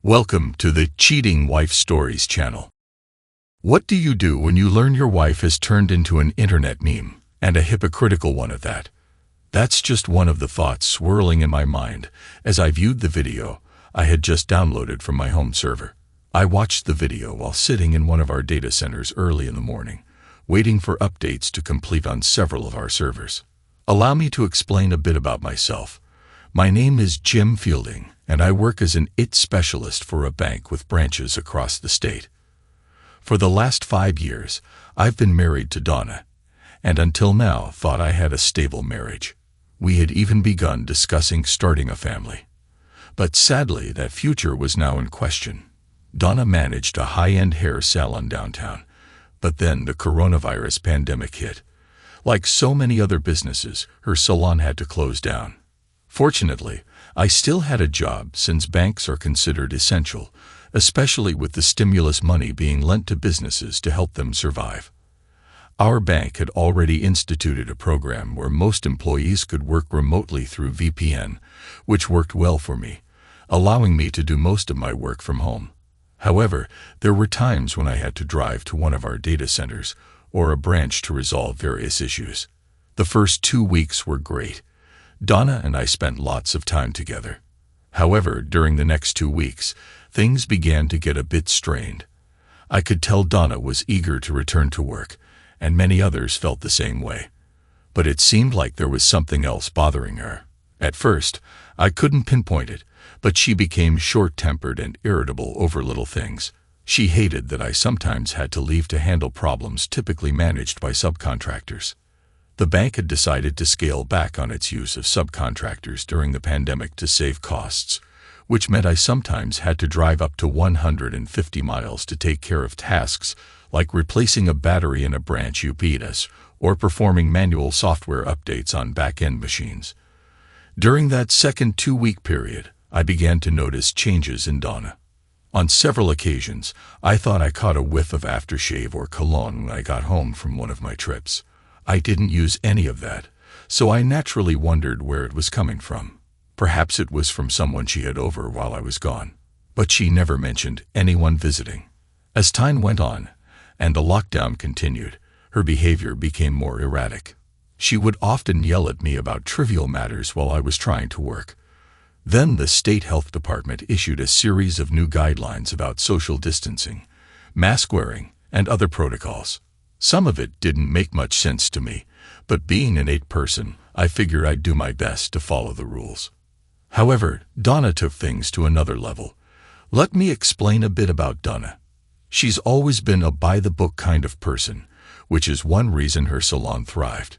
Welcome to the Cheating Wife Stories channel. What do you do when you learn your wife has turned into an internet meme, and a hypocritical one at that? That's just one of the thoughts swirling in my mind as I viewed the video I had just downloaded from my home server. I watched the video while sitting in one of our data centers early in the morning, waiting for updates to complete on several of our servers. Allow me to explain a bit about myself. My name is Jim Fielding, and I work as an IT specialist for a bank with branches across the state. For the last 5 years, I've been married to Donna, and until now thought I had a stable marriage. We had even begun discussing starting a family. But sadly, that future was now in question. Donna managed a high-end hair salon downtown, but then the coronavirus pandemic hit. Like so many other businesses, her salon had to close down. Fortunately, I still had a job since banks are considered essential, especially with the stimulus money being lent to businesses to help them survive. Our bank had already instituted a program where most employees could work remotely through VPN, which worked well for me, allowing me to do most of my work from home. However, there were times when I had to drive to one of our data centers or a branch to resolve various issues. The first 2 weeks were great. Donna and I spent lots of time together. However, during the next 2 weeks, things began to get a bit strained. I could tell Donna was eager to return to work, and many others felt the same way. But it seemed like there was something else bothering her. At first, I couldn't pinpoint it, but she became short-tempered and irritable over little things. She hated that I sometimes had to leave to handle problems typically managed by subcontractors. The bank had decided to scale back on its use of subcontractors during the pandemic to save costs, which meant I sometimes had to drive up to 150 miles to take care of tasks like replacing a battery in a branch UPS or performing manual software updates on back-end machines. During that second 2-week period, I began to notice changes in Donna. On several occasions, I thought I caught a whiff of aftershave or cologne when I got home from one of my trips. I didn't use any of that, so I naturally wondered where it was coming from. Perhaps it was from someone she had over while I was gone. But she never mentioned anyone visiting. As time went on, and the lockdown continued, her behavior became more erratic. She would often yell at me about trivial matters while I was trying to work. Then the state health department issued a series of new guidelines about social distancing, mask wearing, and other protocols. Some of it didn't make much sense to me, but being an IT person, I figured I'd do my best to follow the rules. However, Donna took things to another level. Let me explain a bit about Donna. She's always been a by-the-book kind of person, which is one reason her salon thrived.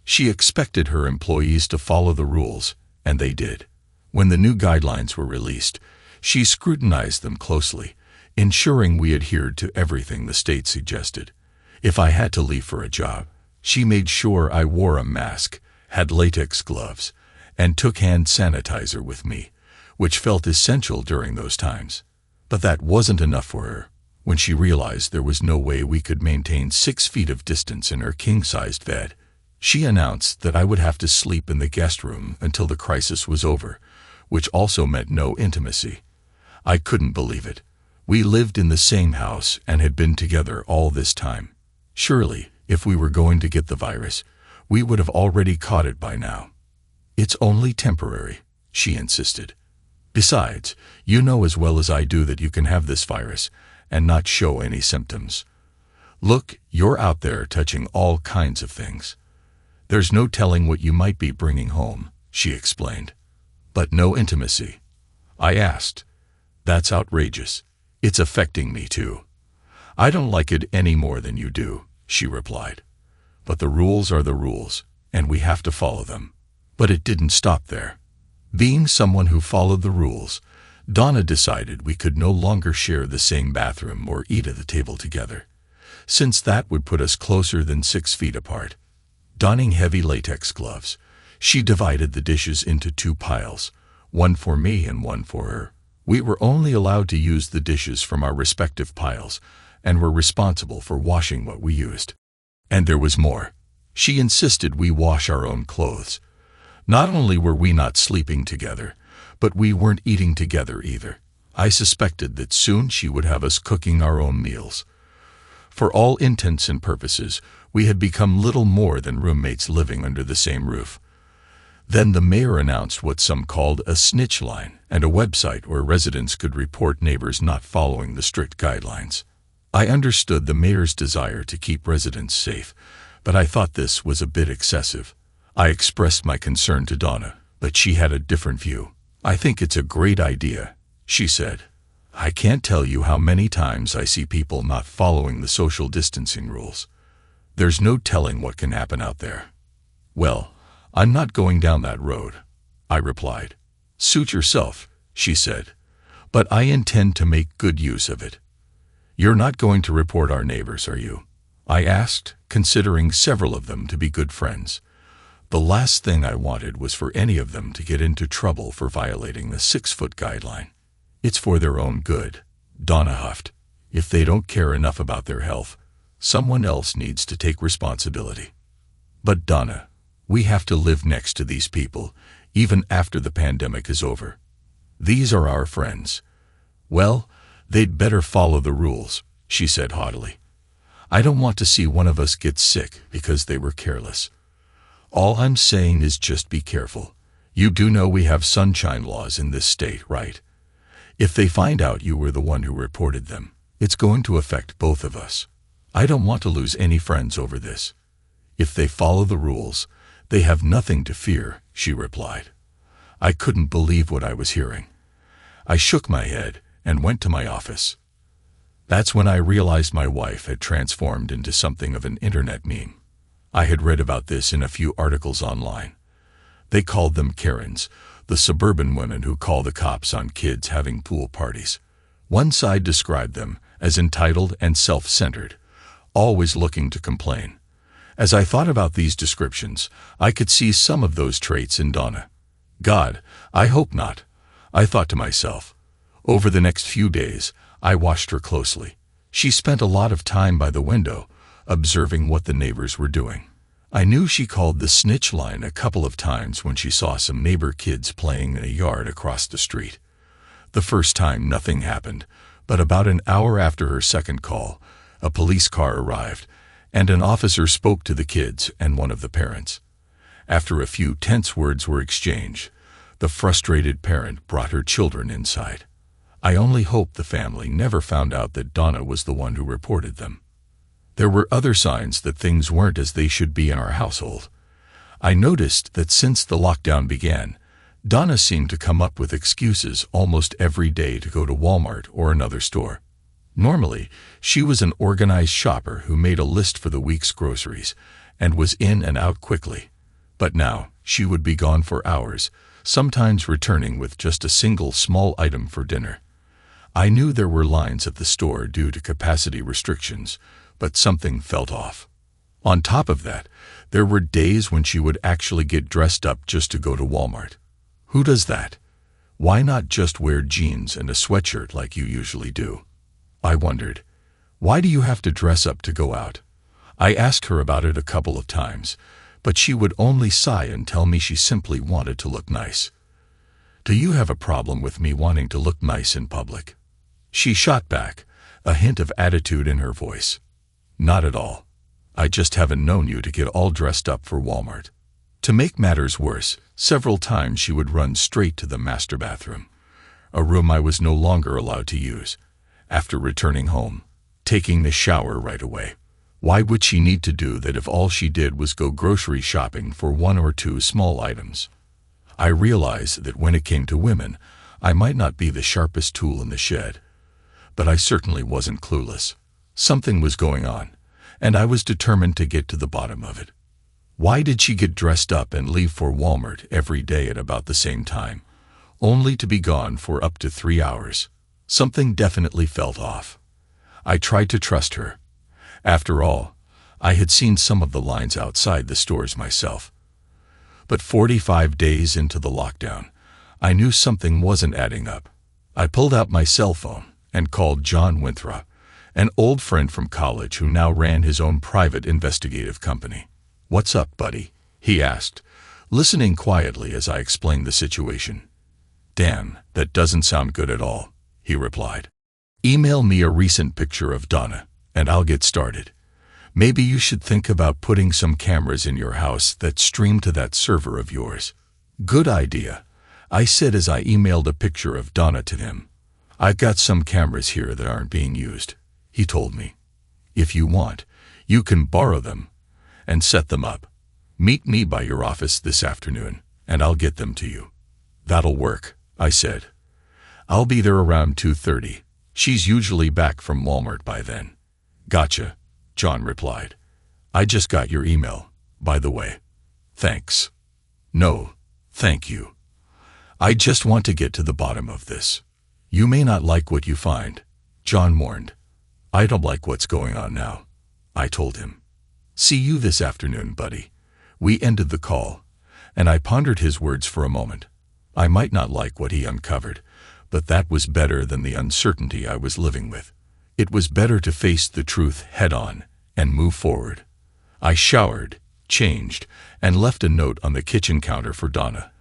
She expected her employees to follow the rules, and they did. When the new guidelines were released, she scrutinized them closely, ensuring we adhered to everything the state suggested. If I had to leave for a job, she made sure I wore a mask, had latex gloves, and took hand sanitizer with me, which felt essential during those times. But that wasn't enough for her. When she realized there was no way we could maintain 6 feet of distance in her king-sized bed, she announced that I would have to sleep in the guest room until the crisis was over, which also meant no intimacy. I couldn't believe it. We lived in the same house and had been together all this time. Surely, if we were going to get the virus, we would have already caught it by now. It's only temporary, she insisted. Besides, you know as well as I do that you can have this virus and not show any symptoms. Look, you're out there touching all kinds of things. There's no telling what you might be bringing home, she explained. But no intimacy. I asked. That's outrageous. It's affecting me too. I don't like it any more than you do, she replied. But the rules are the rules, and we have to follow them. But it didn't stop there. Being someone who followed the rules, Donna decided we could no longer share the same bathroom or eat at the table together, since that would put us closer than 6 feet apart. Donning heavy latex gloves, she divided the dishes into 2 piles, one for me and one for her. We were only allowed to use the dishes from our respective piles, and were responsible for washing what we used. And there was more. She insisted we wash our own clothes. Not only were we not sleeping together, but we weren't eating together either. I suspected that soon she would have us cooking our own meals. For all intents and purposes, we had become little more than roommates living under the same roof. Then the mayor announced what some called a snitch line and a website where residents could report neighbors not following the strict guidelines. I understood the mayor's desire to keep residents safe, but I thought this was a bit excessive. I expressed my concern to Donna, but she had a different view. "I think it's a great idea," she said. "I can't tell you how many times I see people not following the social distancing rules. There's no telling what can happen out there." "Well, I'm not going down that road," I replied. "Suit yourself," she said, "but I intend to make good use of it." "You're not going to report our neighbors, are you?" I asked, considering several of them to be good friends. The last thing I wanted was for any of them to get into trouble for violating the 6-foot guideline. "It's for their own good," Donna huffed. "If they don't care enough about their health, someone else needs to take responsibility." "But Donna, we have to live next to these people, even after the pandemic is over. These are our friends." "Well, they'd better follow the rules," she said haughtily. "I don't want to see one of us get sick because they were careless. All I'm saying is just be careful. You do know we have sunshine laws in this state, right? If they find out you were the one who reported them, it's going to affect both of us. I don't want to lose any friends over this." "If they follow the rules, they have nothing to fear," she replied. I couldn't believe what I was hearing. I shook my head and went to my office. That's when I realized my wife had transformed into something of an internet meme. I had read about this in a few articles online. They called them Karens, the suburban women who call the cops on kids having pool parties. One side described them as entitled and self-centered, always looking to complain. As I thought about these descriptions, I could see some of those traits in Donna. God, I hope not, I thought to myself. Over the next few days, I watched her closely. She spent a lot of time by the window, observing what the neighbors were doing. I knew she called the snitch line a couple of times when she saw some neighbor kids playing in a yard across the street. The first time nothing happened, but about an hour after her second call, a police car arrived, and an officer spoke to the kids and one of the parents. After a few tense words were exchanged, the frustrated parent brought her children inside. I only hope the family never found out that Donna was the one who reported them. There were other signs that things weren't as they should be in our household. I noticed that since the lockdown began, Donna seemed to come up with excuses almost every day to go to Walmart or another store. Normally, she was an organized shopper who made a list for the week's groceries and was in and out quickly. But now, she would be gone for hours, sometimes returning with just a single small item for dinner. I knew there were lines at the store due to capacity restrictions, but something felt off. On top of that, there were days when she would actually get dressed up just to go to Walmart. Who does that? Why not just wear jeans and a sweatshirt like you usually do? I wondered. Why do you have to dress up to go out? I asked her about it a couple of times, but she would only sigh and tell me she simply wanted to look nice. Do you have a problem with me wanting to look nice in public? She shot back, a hint of attitude in her voice. Not at all. I just haven't known you to get all dressed up for Walmart. To make matters worse, several times she would run straight to the master bathroom, a room I was no longer allowed to use, after returning home, taking the shower right away. Why would she need to do that if all she did was go grocery shopping for one or two small items? I realized that when it came to women, I might not be the sharpest tool in the shed, but I certainly wasn't clueless. Something was going on, and I was determined to get to the bottom of it. Why did she get dressed up and leave for Walmart every day at about the same time, only to be gone for up to 3 hours? Something definitely felt off. I tried to trust her. After all, I had seen some of the lines outside the stores myself. But 45 days into the lockdown, I knew something wasn't adding up. I pulled out my cell phone and called John Winthrop, an old friend from college who now ran his own private investigative company. "What's up, buddy?" he asked, listening quietly as I explained the situation. "Damn, that doesn't sound good at all," he replied. Email me a recent picture of Donna, and I'll get started. Maybe you should think about putting some cameras in your house that stream to that server of yours. Good idea, I said as I emailed a picture of Donna to him. I've got some cameras here that aren't being used, he told me. If you want, you can borrow them and set them up. Meet me by your office this afternoon, and I'll get them to you. That'll work, I said. I'll be there around 2:30. She's usually back from Walmart by then. Gotcha, John replied. I just got your email, by the way. Thanks. No, thank you. I just want to get to the bottom of this. You may not like what you find, John warned. I don't like what's going on now, I told him. See you this afternoon, buddy. We ended the call, and I pondered his words for a moment. I might not like what he uncovered, but that was better than the uncertainty I was living with. It was better to face the truth head-on and move forward. I showered, changed, and left a note on the kitchen counter for Donna,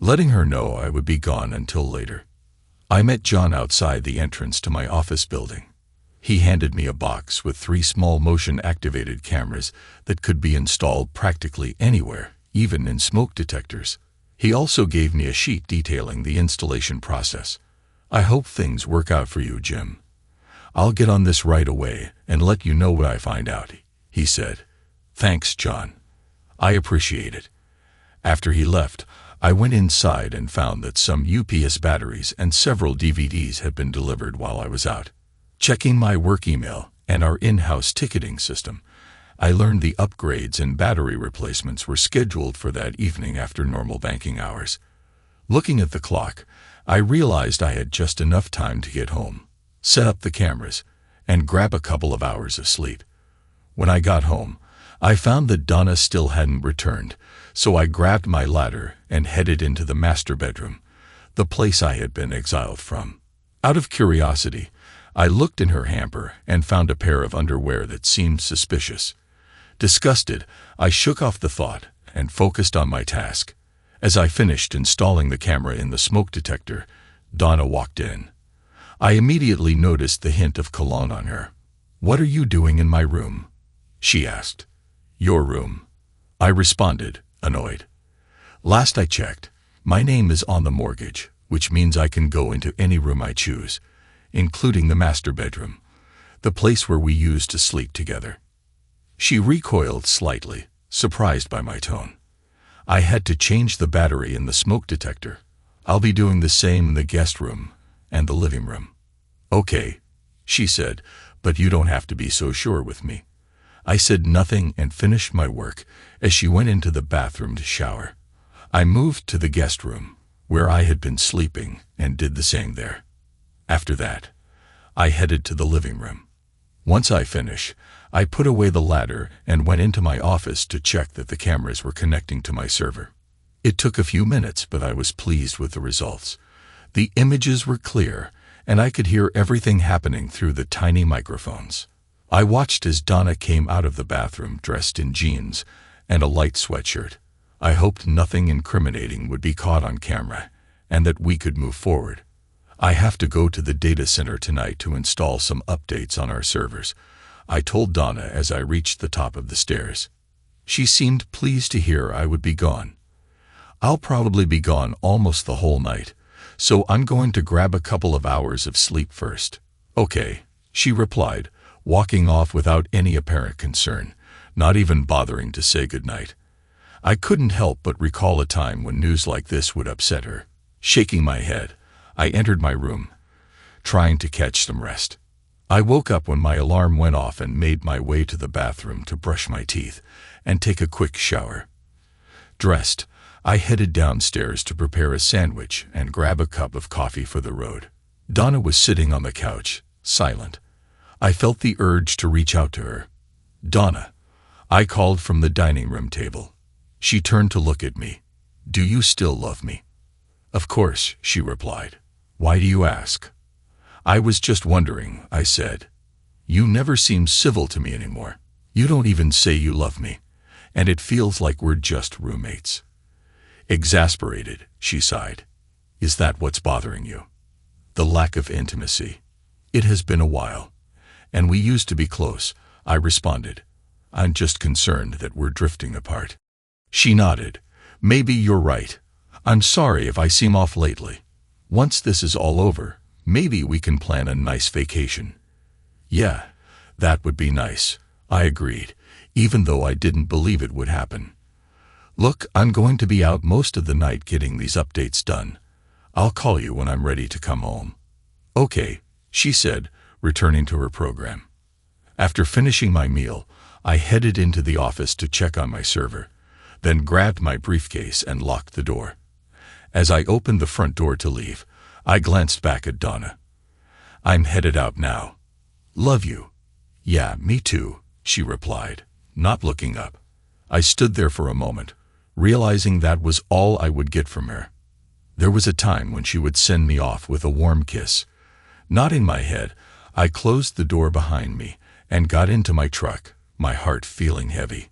letting her know I would be gone until later. I met John outside the entrance to my office building. He handed me a box with 3 small motion-activated cameras that could be installed practically anywhere, even in smoke detectors. He also gave me a sheet detailing the installation process. I hope things work out for you, Jim. I'll get on this right away and let you know what I find out, he said. Thanks, John. I appreciate it. After he left, I went inside and found that some UPS batteries and several DVDs had been delivered while I was out. Checking my work email and our in-house ticketing system, I learned the upgrades and battery replacements were scheduled for that evening after normal banking hours. Looking at the clock, I realized I had just enough time to get home, set up the cameras, and grab a couple of hours of sleep. When I got home, I found that Donna still hadn't returned, so I grabbed my ladder and headed into the master bedroom, the place I had been exiled from. Out of curiosity, I looked in her hamper and found a pair of underwear that seemed suspicious. Disgusted, I shook off the thought and focused on my task. As I finished installing the camera in the smoke detector, Donna walked in. I immediately noticed the hint of cologne on her. "What are you doing in my room?" she asked. "Your room," I responded, annoyed. "Last I checked, my name is on the mortgage, which means I can go into any room I choose, including the master bedroom, the place where we used to sleep together." She recoiled slightly, surprised by my tone. "I had to change the battery in the smoke detector. I'll be doing the same in the guest room and the living room." "Okay," she said, "but you don't have to be so sure with me." I said nothing and finished my work as she went into the bathroom to shower. I moved to the guest room, where I had been sleeping, and did the same there. After that, I headed to the living room. Once I finished, I put away the ladder and went into my office to check that the cameras were connecting to my server. It took a few minutes, but I was pleased with the results. The images were clear, and I could hear everything happening through the tiny microphones. I watched as Donna came out of the bathroom dressed in jeans and a light sweatshirt. I hoped nothing incriminating would be caught on camera and that we could move forward. "I have to go to the data center tonight to install some updates on our servers," I told Donna as I reached the top of the stairs. She seemed pleased to hear I would be gone. "I'll probably be gone almost the whole night, so I'm going to grab a couple of hours of sleep first." "Okay," she replied, walking off without any apparent concern, not even bothering to say goodnight. I couldn't help but recall a time when news like this would upset her. Shaking my head, I entered my room, trying to catch some rest. I woke up when my alarm went off and made my way to the bathroom to brush my teeth and take a quick shower. Dressed, I headed downstairs to prepare a sandwich and grab a cup of coffee for the road. Donna was sitting on the couch, silent. I felt the urge to reach out to her. "Donna," I called from the dining room table. She turned to look at me. "Do you still love me?" "Of course," she replied. "Why do you ask?" "I was just wondering," I said. "You never seem civil to me anymore. You don't even say you love me, and it feels like we're just roommates." Exasperated, she sighed. "Is that what's bothering you?" The lack of intimacy. It has been a while. And we used to be close, I responded. I'm just concerned that we're drifting apart. She nodded. Maybe you're right. I'm sorry if I seem off lately. Once this is all over, maybe we can plan a nice vacation. Yeah, that would be nice, I agreed, even though I didn't believe it would happen. Look, I'm going to be out most of the night getting these updates done. I'll call you when I'm ready to come home. Okay, she said, returning to her program. After finishing my meal, I headed into the office to check on my server, then grabbed my briefcase and locked the door. As I opened the front door to leave, I glanced back at Donna. I'm headed out now. Love you. Yeah, me too, she replied, not looking up. I stood there for a moment, realizing that was all I would get from her. There was a time when she would send me off with a warm kiss. Nodding my head, I closed the door behind me and got into my truck, my heart feeling heavy.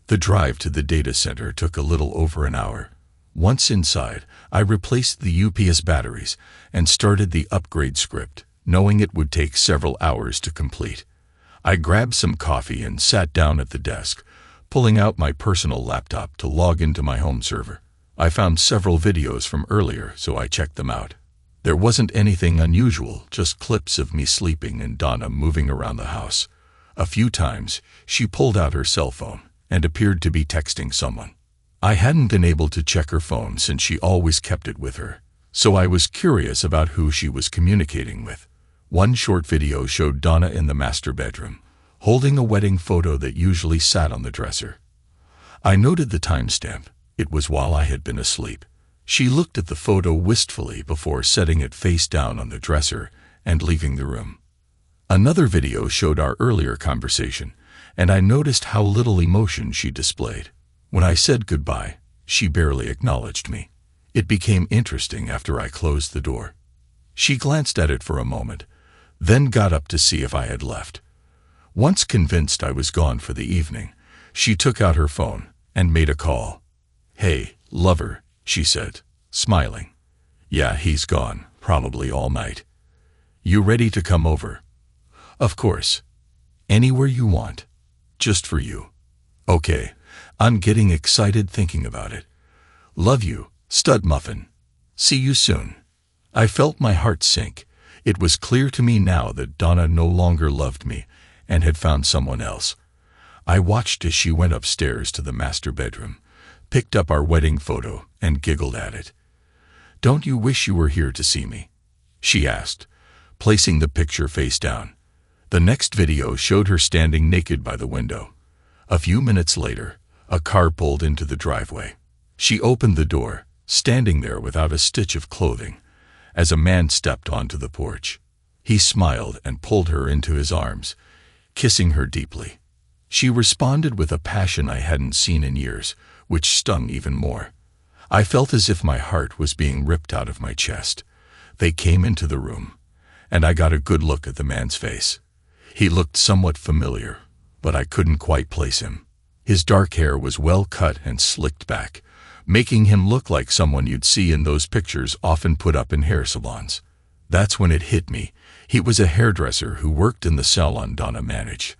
The drive to the data center took a little over an hour. Once inside, I replaced the UPS batteries and started the upgrade script, knowing it would take several hours to complete. I grabbed some coffee and sat down at the desk, pulling out my personal laptop to log into my home server. I found several videos from earlier, so I checked them out. There wasn't anything unusual, just clips of me sleeping and Donna moving around the house. A few times, she pulled out her cell phone and appeared to be texting someone. I hadn't been able to check her phone since she always kept it with her, so I was curious about who she was communicating with. One short video showed Donna in the master bedroom, holding a wedding photo that usually sat on the dresser. I noted the timestamp. It was while I had been asleep. She looked at the photo wistfully before setting it face down on the dresser and leaving the room. Another video showed our earlier conversation, and I noticed how little emotion she displayed. When I said goodbye, she barely acknowledged me. It became interesting after I closed the door. She glanced at it for a moment, then got up to see if I had left. Once convinced I was gone for the evening, she took out her phone and made a call. Hey, lover, she said, smiling. Yeah, he's gone, probably all night. You ready to come over? Of course. Anywhere you want. Just for you. Okay, I'm getting excited thinking about it. Love you, stud muffin. See you soon. I felt my heart sink. It was clear to me now that Donna no longer loved me and had found someone else. I watched as she went upstairs to the master bedroom, picked up our wedding photo, and giggled at it. Don't you wish you were here to see me? She asked, placing the picture face down. The next video showed her standing naked by the window. A few minutes later, a car pulled into the driveway. She opened the door, standing there without a stitch of clothing, as a man stepped onto the porch. He smiled and pulled her into his arms, kissing her deeply. She responded with a passion I hadn't seen in years, which stung even more. I felt as if my heart was being ripped out of my chest. They came into the room, and I got a good look at the man's face. He looked somewhat familiar, but I couldn't quite place him. His dark hair was well cut and slicked back, making him look like someone you'd see in those pictures often put up in hair salons. That's when it hit me. He was a hairdresser who worked in the salon Donna managed.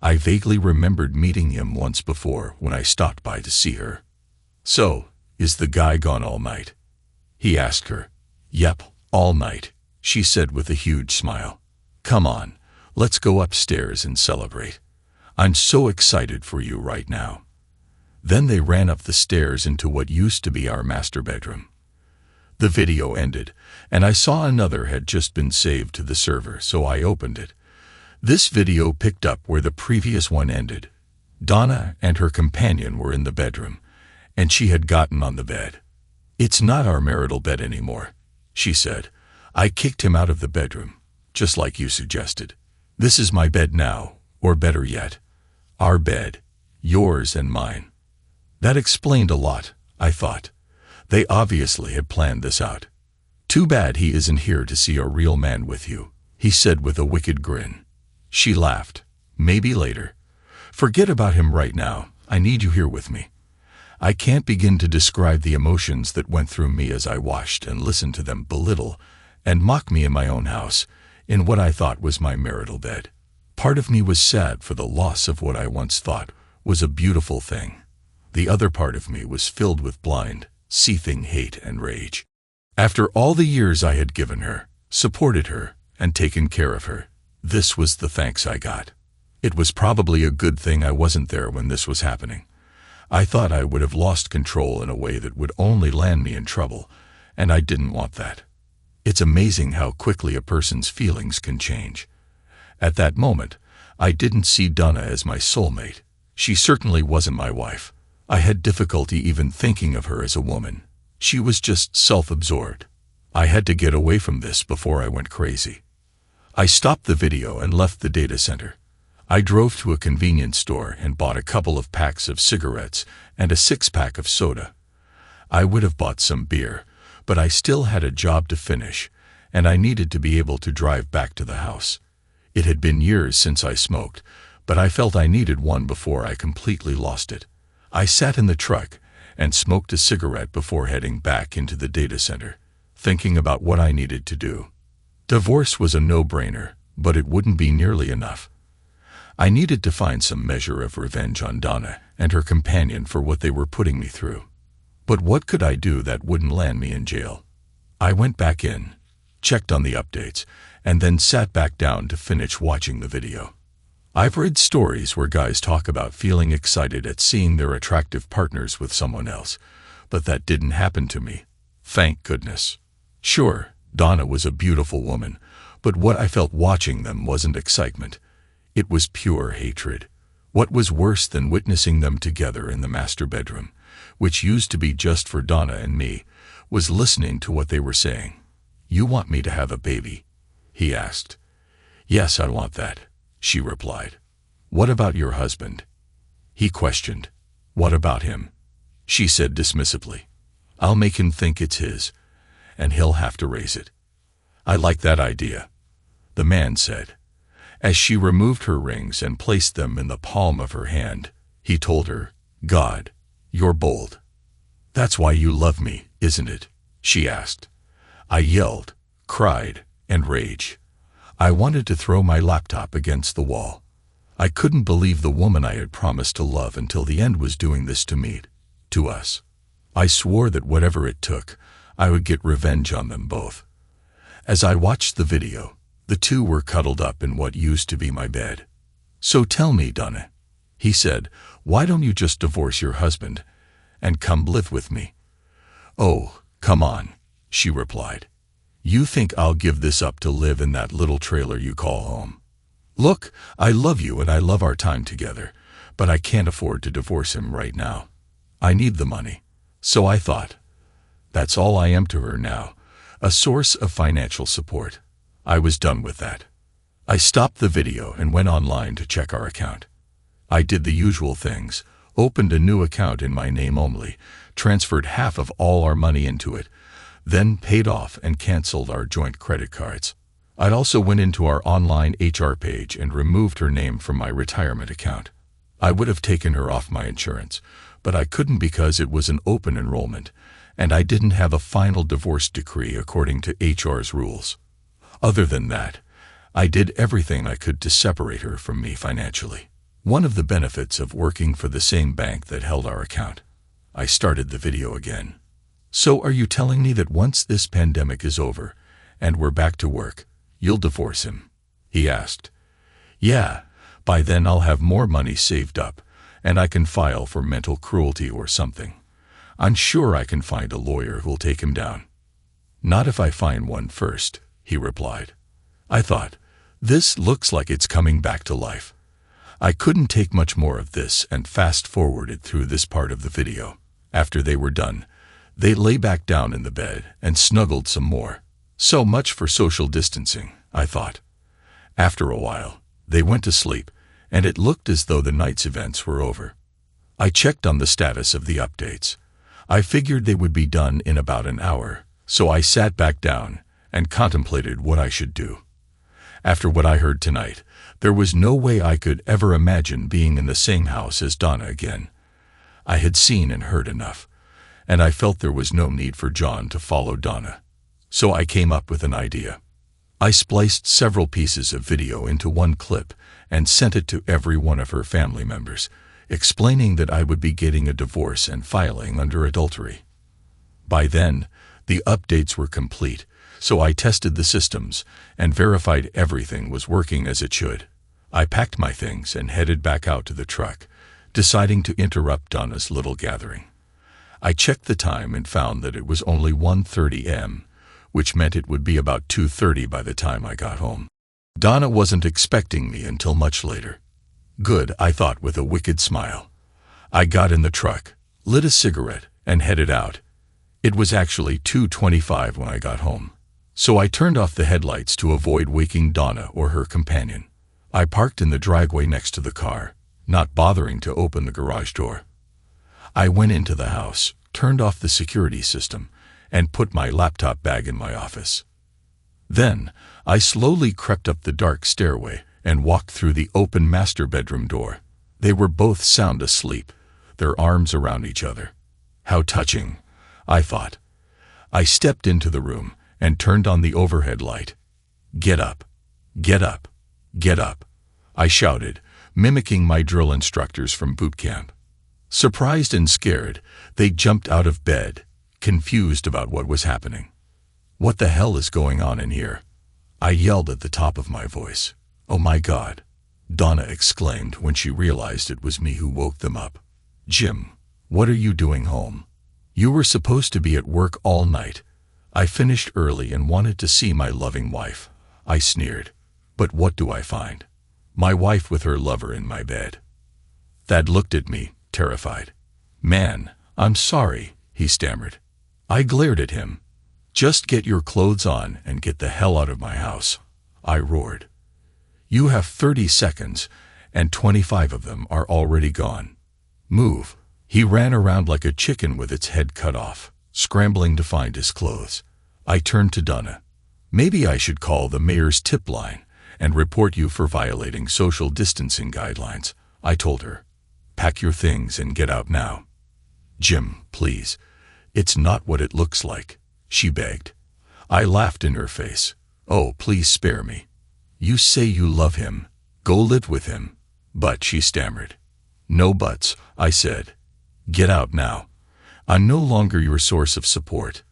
I vaguely remembered meeting him once before when I stopped by to see her. So, is the guy gone all night? He asked her. Yep, all night, she said with a huge smile. Come on, let's go upstairs and celebrate. I'm so excited for you right now. Then they ran up the stairs into what used to be our master bedroom. The video ended, and I saw another had just been saved to the server, so I opened it. This video picked up where the previous one ended. Donna and her companion were in the bedroom, and she had gotten on the bed. It's not our marital bed anymore, she said. I kicked him out of the bedroom, just like you suggested. This is my bed now, or better yet, our bed, yours and mine. That explained a lot, I thought. They obviously had planned this out. Too bad he isn't here to see a real man with you, he said with a wicked grin. She laughed. Maybe later. Forget about him right now. I need you here with me. I can't begin to describe the emotions that went through me as I watched and listened to them belittle and mock me in my own house, in what I thought was my marital bed. Part of me was sad for the loss of what I once thought was a beautiful thing. The other part of me was filled with blind, seething hate and rage. After all the years I had given her, supported her, and taken care of her, this was the thanks I got. It was probably a good thing I wasn't there when this was happening. I thought I would have lost control in a way that would only land me in trouble, and I didn't want that. It's amazing how quickly a person's feelings can change. At that moment, I didn't see Donna as my soulmate. She certainly wasn't my wife. I had difficulty even thinking of her as a woman. She was just self-absorbed. I had to get away from this before I went crazy. I stopped the video and left the data center. I drove to a convenience store and bought a couple of packs of cigarettes and a 6-pack of soda. I would have bought some beer, but I still had a job to finish, and I needed to be able to drive back to the house. It had been years since I smoked, but I felt I needed one before I completely lost it. I sat in the truck and smoked a cigarette before heading back into the data center, thinking about what I needed to do. Divorce was a no-brainer, but it wouldn't be nearly enough. I needed to find some measure of revenge on Donna and her companion for what they were putting me through. But what could I do that wouldn't land me in jail? I went back in, checked on the updates, and then sat back down to finish watching the video. I've read stories where guys talk about feeling excited at seeing their attractive partners with someone else, but that didn't happen to me. Thank goodness. Sure, Donna was a beautiful woman, but what I felt watching them wasn't excitement. It was pure hatred. What was worse than witnessing them together in the master bedroom, which used to be just for Donna and me, was listening to what they were saying. "You want me to have a baby?" he asked. "Yes, I want that," she replied. "What about your husband?" he questioned. "What about him?" she said dismissively. "I'll make him think it's his, and he'll have to raise it." "I like that idea," the man said. As she removed her rings and placed them in the palm of her hand, he told her, "God, you're bold." "That's why you love me, isn't it?" she asked. I yelled, cried, and raged. I wanted to throw my laptop against the wall. I couldn't believe the woman I had promised to love until the end was doing this to me, to us. I swore that whatever it took, I would get revenge on them both. As I watched the video, the two were cuddled up in what used to be my bed. "So tell me, Donna," he said, "why don't you just divorce your husband and come live with me?" "Oh, come on," she replied. "You think I'll give this up to live in that little trailer you call home? Look, I love you and I love our time together, but I can't afford to divorce him right now. I need the money." So I thought, that's all I am to her now, a source of financial support. I was done with that. I stopped the video and went online to check our account. I did the usual things, opened a new account in my name only, transferred half of all our money into it, then paid off and canceled our joint credit cards. I also went into our online HR page and removed her name from my retirement account. I would have taken her off my insurance, but I couldn't because it was an open enrollment, and I didn't have a final divorce decree according to HR's rules. Other than that, I did everything I could to separate her from me financially. One of the benefits of working for the same bank that held our account. I started the video again. "So are you telling me that once this pandemic is over, and we're back to work, you'll divorce him?" he asked. "Yeah, by then I'll have more money saved up, and I can file for mental cruelty or something. I'm sure I can find a lawyer who'll take him down." "Not if I find one first," he replied. I thought, this looks like it's coming back to life. I couldn't take much more of this and fast-forwarded through this part of the video. After they were done, they lay back down in the bed and snuggled some more. So much for social distancing, I thought. After a while, they went to sleep, and it looked as though the night's events were over. I checked on the status of the updates. I figured they would be done in about an hour, so I sat back down and contemplated what I should do. After what I heard tonight, there was no way I could ever imagine being in the same house as Donna again. I had seen and heard enough, and I felt there was no need for John to follow Donna. So I came up with an idea. I spliced several pieces of video into one clip and sent it to every one of her family members, explaining that I would be getting a divorce and filing under adultery. By then, the updates were complete, so I tested the systems and verified everything was working as it should. I packed my things and headed back out to the truck, deciding to interrupt Donna's little gathering. I checked the time and found that it was only 1:30 a.m., which meant it would be about 2:30 by the time I got home. Donna wasn't expecting me until much later. Good, I thought with a wicked smile. I got in the truck, lit a cigarette, and headed out. It was actually 2:25 when I got home, so I turned off the headlights to avoid waking Donna or her companion. I parked in the driveway next to the car, not bothering to open the garage door. I went into the house, turned off the security system, and put my laptop bag in my office. Then, I slowly crept up the dark stairway and walked through the open master bedroom door. They were both sound asleep, their arms around each other. How touching, I thought. I stepped into the room and turned on the overhead light. "Get up, get up, get up," I shouted, mimicking my drill instructors from boot camp. Surprised and scared, they jumped out of bed, confused about what was happening. "What the hell is going on in here?" I yelled at the top of my voice. "Oh my God," Donna exclaimed when she realized it was me who woke them up. "Jim, what are you doing home? You were supposed to be at work all night." I finished early and wanted to see my loving wife, I sneered. But what do I find? My wife with her lover in my bed. Thad looked at me, terrified. "Man, I'm sorry," he stammered. I glared at him. "Just get your clothes on and get the hell out of my house," I roared. "You have 30 seconds, and 25 of them are already gone. Move." He ran around like a chicken with its head cut off, scrambling to find his clothes. I turned to Donna. "Maybe I should call the mayor's tip line and report you for violating social distancing guidelines," I told her. "Pack your things and get out now." "Jim, please. It's not what it looks like," she begged. I laughed in her face. "Oh, please spare me. You say you love him. Go live with him." "But," she stammered. "No buts," I said. "Get out now. I'm no longer your source of support.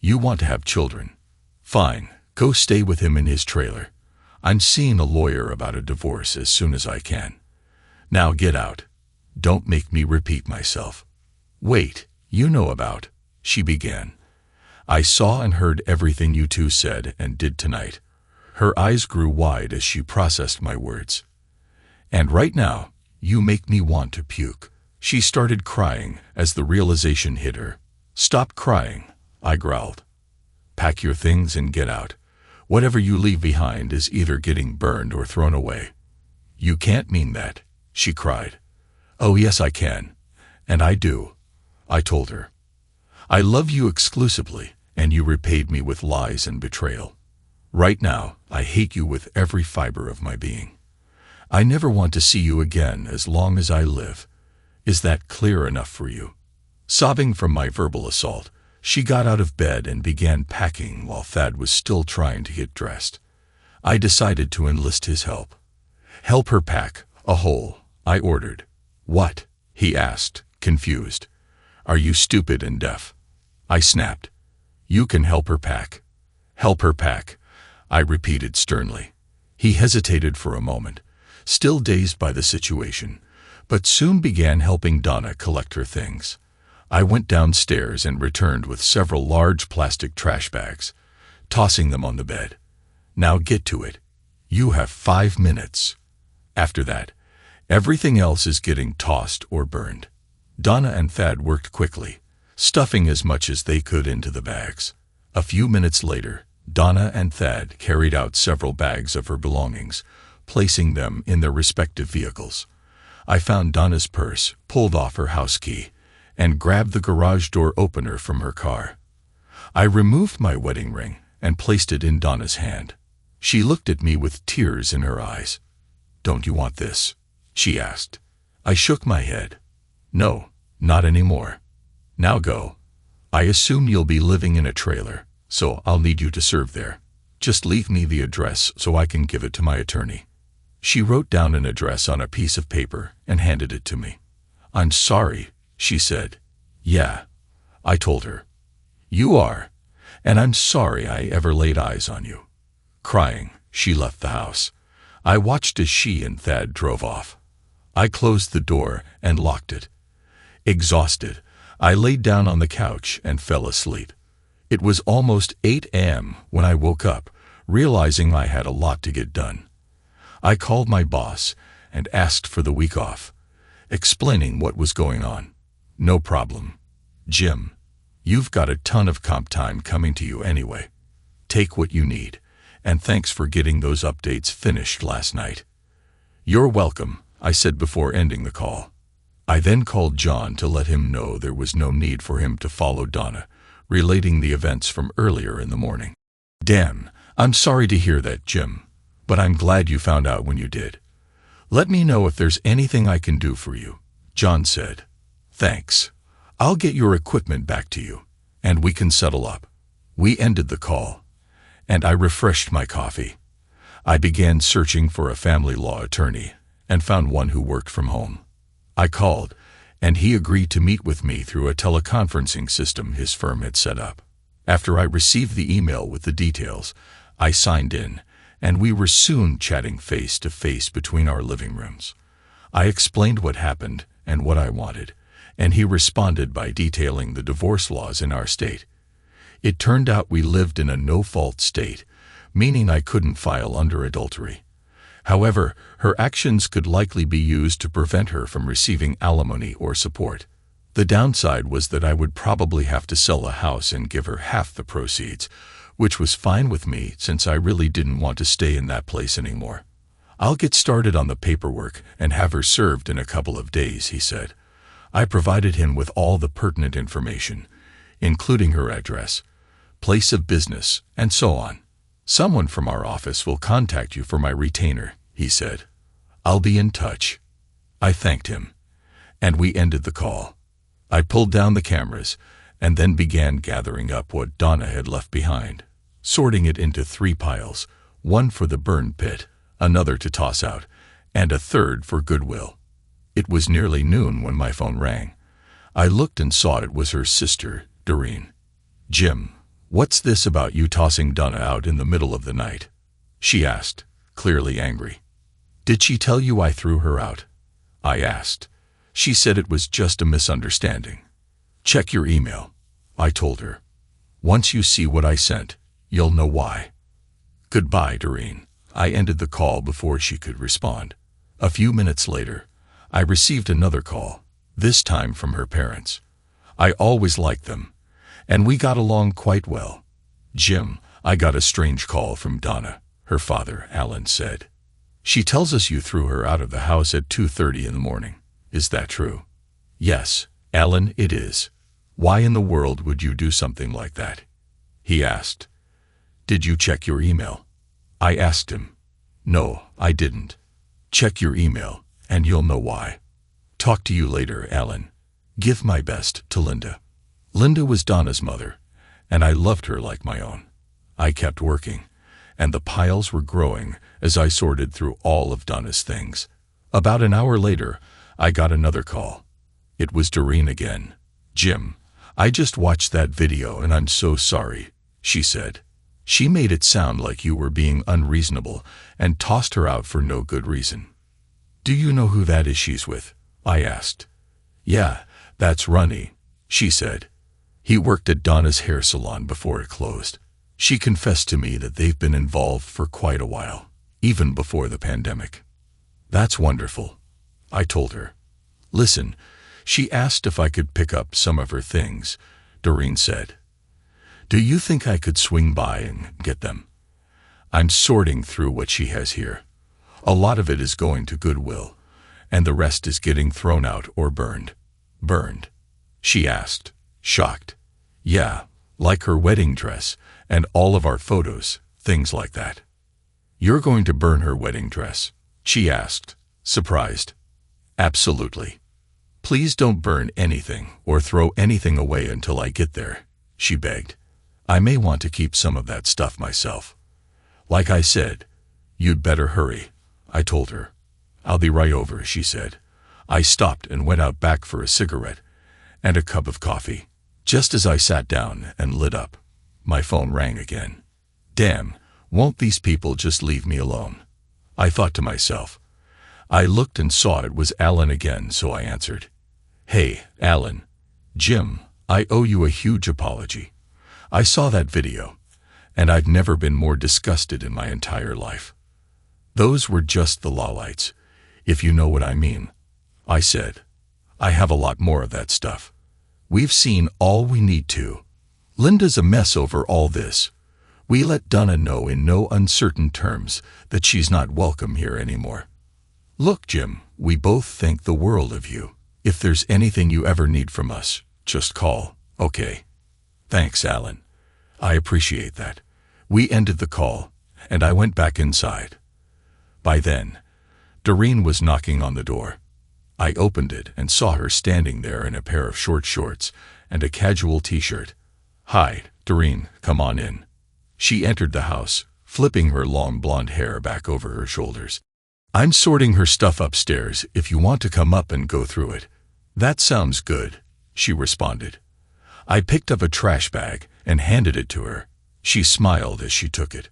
You want to have children. Fine, go stay with him in his trailer. I'm seeing a lawyer about a divorce as soon as I can. Now get out. Don't make me repeat myself." "Wait, you know about," she began. "I saw and heard everything you two said and did tonight." Her eyes grew wide as she processed my words. "And right now, you make me want to puke." She started crying as the realization hit her. "Stop crying," I growled. "Pack your things and get out. Whatever you leave behind is either getting burned or thrown away." "You can't mean that," she cried. "Oh yes I can, and I do," I told her. "I love you exclusively, and you repaid me with lies and betrayal. Right now, I hate you with every fiber of my being. I never want to see you again as long as I live. Is that clear enough for you?" Sobbing from my verbal assault, she got out of bed and began packing while Thad was still trying to get dressed. I decided to enlist his help. "Help her pack a hole," I ordered. "What?" he asked, confused. "Are you stupid and deaf?" I snapped. "You can help her pack." "Help her pack," I repeated sternly. He hesitated for a moment, still dazed by the situation, but soon began helping Donna collect her things. I went downstairs and returned with several large plastic trash bags, tossing them on the bed. "Now get to it. You have 5 minutes. After that, everything else is getting tossed or burned." Donna and Thad worked quickly, stuffing as much as they could into the bags. A few minutes later, Donna and Thad carried out several bags of her belongings, placing them in their respective vehicles. I found Donna's purse, pulled off her house key, and grabbed the garage door opener from her car. I removed my wedding ring and placed it in Donna's hand. She looked at me with tears in her eyes. "Don't you want this?" she asked. I shook my head. "No, not anymore. Now go. I assume you'll be living in a trailer. so I'll need you to serve there. Just leave me the address so I can give it to my attorney." She wrote down an address on a piece of paper and handed it to me. "I'm sorry," she said. "Yeah," I told her. "You are, and I'm sorry I ever laid eyes on you." Crying, she left the house. I watched as she and Thad drove off. I closed the door and locked it. Exhausted, I laid down on the couch and fell asleep. It was almost 8 a.m. when I woke up, realizing I had a lot to get done. I called my boss and asked for the week off, explaining what was going on. "No problem, Jim. You've got a ton of comp time coming to you anyway. Take what you need, and thanks for getting those updates finished last night." "You're welcome," I said before ending the call. I then called John to let him know there was no need for him to follow Donna, relating the events from earlier in the morning. "Damn, I'm sorry to hear that, Jim, but I'm glad you found out when you did. Let me know if there's anything I can do for you," John said. "Thanks. I'll get your equipment back to you, and we can settle up." We ended the call, and I refreshed my coffee. I began searching for a family law attorney and found one who worked from home. I called, and he agreed to meet with me through a teleconferencing system his firm had set up. After I received the email with the details, I signed in, and we were soon chatting face to face between our living rooms. I explained what happened and what I wanted, and he responded by detailing the divorce laws in our state. It turned out we lived in a no-fault state, meaning I couldn't file under adultery. However, her actions could likely be used to prevent her from receiving alimony or support. The downside was that I would probably have to sell the house and give her half the proceeds, which was fine with me since I really didn't want to stay in that place anymore. "I'll get started on the paperwork and have her served in a couple of days," he said. I provided him with all the pertinent information, including her address, place of business, and so on. "Someone from our office will contact you for my retainer," he said. "I'll be in touch." I thanked him, and we ended the call. I pulled down the cameras and then began gathering up what Donna had left behind, sorting it into 3 piles, one for the burn pit, another to toss out, and a third for goodwill. It was nearly noon when my phone rang. I looked and saw it was her sister, Doreen. "Jim, what's this about you tossing Donna out in the middle of the night?" she asked, clearly angry. "Did she tell you I threw her out?" I asked. She said it was just a misunderstanding. "Check your email," I told her. "Once you see what I sent, you'll know why." "Goodbye, Doreen." I ended the call before she could respond. A few minutes later, I received another call, this time from her parents. I always liked them, and we got along quite well. "Jim, I got a strange call from Donna," her father, Alan, said. "She tells us you threw her out of the house at 2:30 in the morning. Is that true?" "Yes, Alan, it is. Why in the world would you do something like that?" he asked. "Did you check your email?" I asked him. "No, I didn't." "Check your email, and you'll know why." "Talk to you later, Alan. Give my best to Linda." Linda was Donna's mother, and I loved her like my own. I kept working, and the piles were growing as I sorted through all of Donna's things. About an hour later, I got another call. It was Doreen again. "Jim, I just watched that video and I'm so sorry," she said. "She made it sound like you were being unreasonable and tossed her out for no good reason." "Do you know who that is she's with?" I asked. "Yeah, that's Ronnie," she said. "He worked at Donna's hair salon before it closed." She confessed to me that they've been involved for quite a while, even before the pandemic. "That's wonderful," I told her. "Listen, she asked if I could pick up some of her things," Doreen said. "Do you think I could swing by and get them? I'm sorting through what she has here. A lot of it is going to Goodwill, and the rest is getting thrown out or burned." "Burned?" she asked, shocked. "Yeah, like her wedding dress and all of our photos, things like that." "You're going to burn her wedding dress?" she asked, surprised. "Absolutely. Please don't burn anything or throw anything away until I get there," she begged. I may want to keep some of that stuff myself. Like I said, you'd better hurry, I told her. I'll be right over, she said. I stopped and went out back for a cigarette and a cup of coffee. Just as I sat down and lit up, my phone rang again. Damn, won't these people just leave me alone? I thought to myself. I looked and saw it was Alan again, so I answered. Hey, Alan. Jim, I owe you a huge apology. I saw that video, and I've never been more disgusted in my entire life. Those were just the lowlights, if you know what I mean, I said. I have a lot more of that stuff. We've seen all we need to. Linda's a mess over all this. We let Donna know in no uncertain terms that she's not welcome here anymore. Look, Jim, we both think the world of you. If there's anything you ever need from us, just call, okay? Thanks, Alan. I appreciate that. We ended the call, and I went back inside. By then, Doreen was knocking on the door. I opened it and saw her standing there in a pair of short shorts and a casual t-shirt. Hi, Doreen, come on in. She entered the house, flipping her long blonde hair back over her shoulders. I'm sorting her stuff upstairs if you want to come up and go through it. That sounds good, she responded. I picked up a trash bag and handed it to her. She smiled as she took it.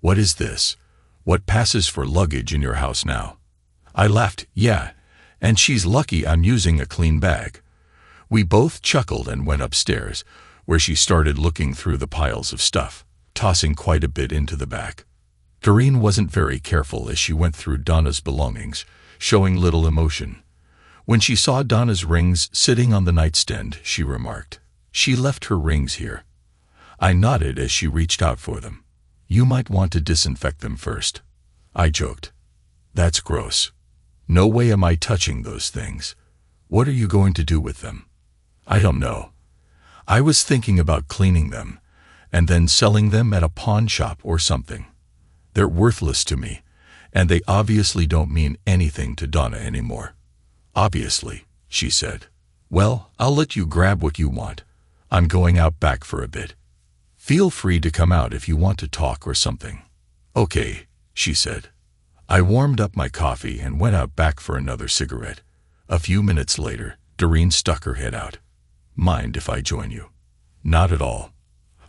What is this? What passes for luggage in your house now? I laughed. Yeah, and she's lucky I'm using a clean bag. We both chuckled and went upstairs, where she started looking through the piles of stuff, tossing quite a bit into the back. Doreen wasn't very careful as she went through Donna's belongings, showing little emotion. When she saw Donna's rings sitting on the nightstand, she remarked, "She left her rings here." I nodded as she reached out for them. "You might want to disinfect them first," I joked. "That's gross. No way am I touching those things. What are you going to do with them?" "I don't know. I was thinking about cleaning them and then selling them at a pawn shop or something. They're worthless to me, and they obviously don't mean anything to Donna anymore." "Obviously," she said. "Well, I'll let you grab what you want. I'm going out back for a bit. Feel free to come out if you want to talk or something." "Okay," she said. I warmed up my coffee and went out back for another cigarette. A few minutes later, Doreen stuck her head out. "Mind if I join you?" "Not at all,"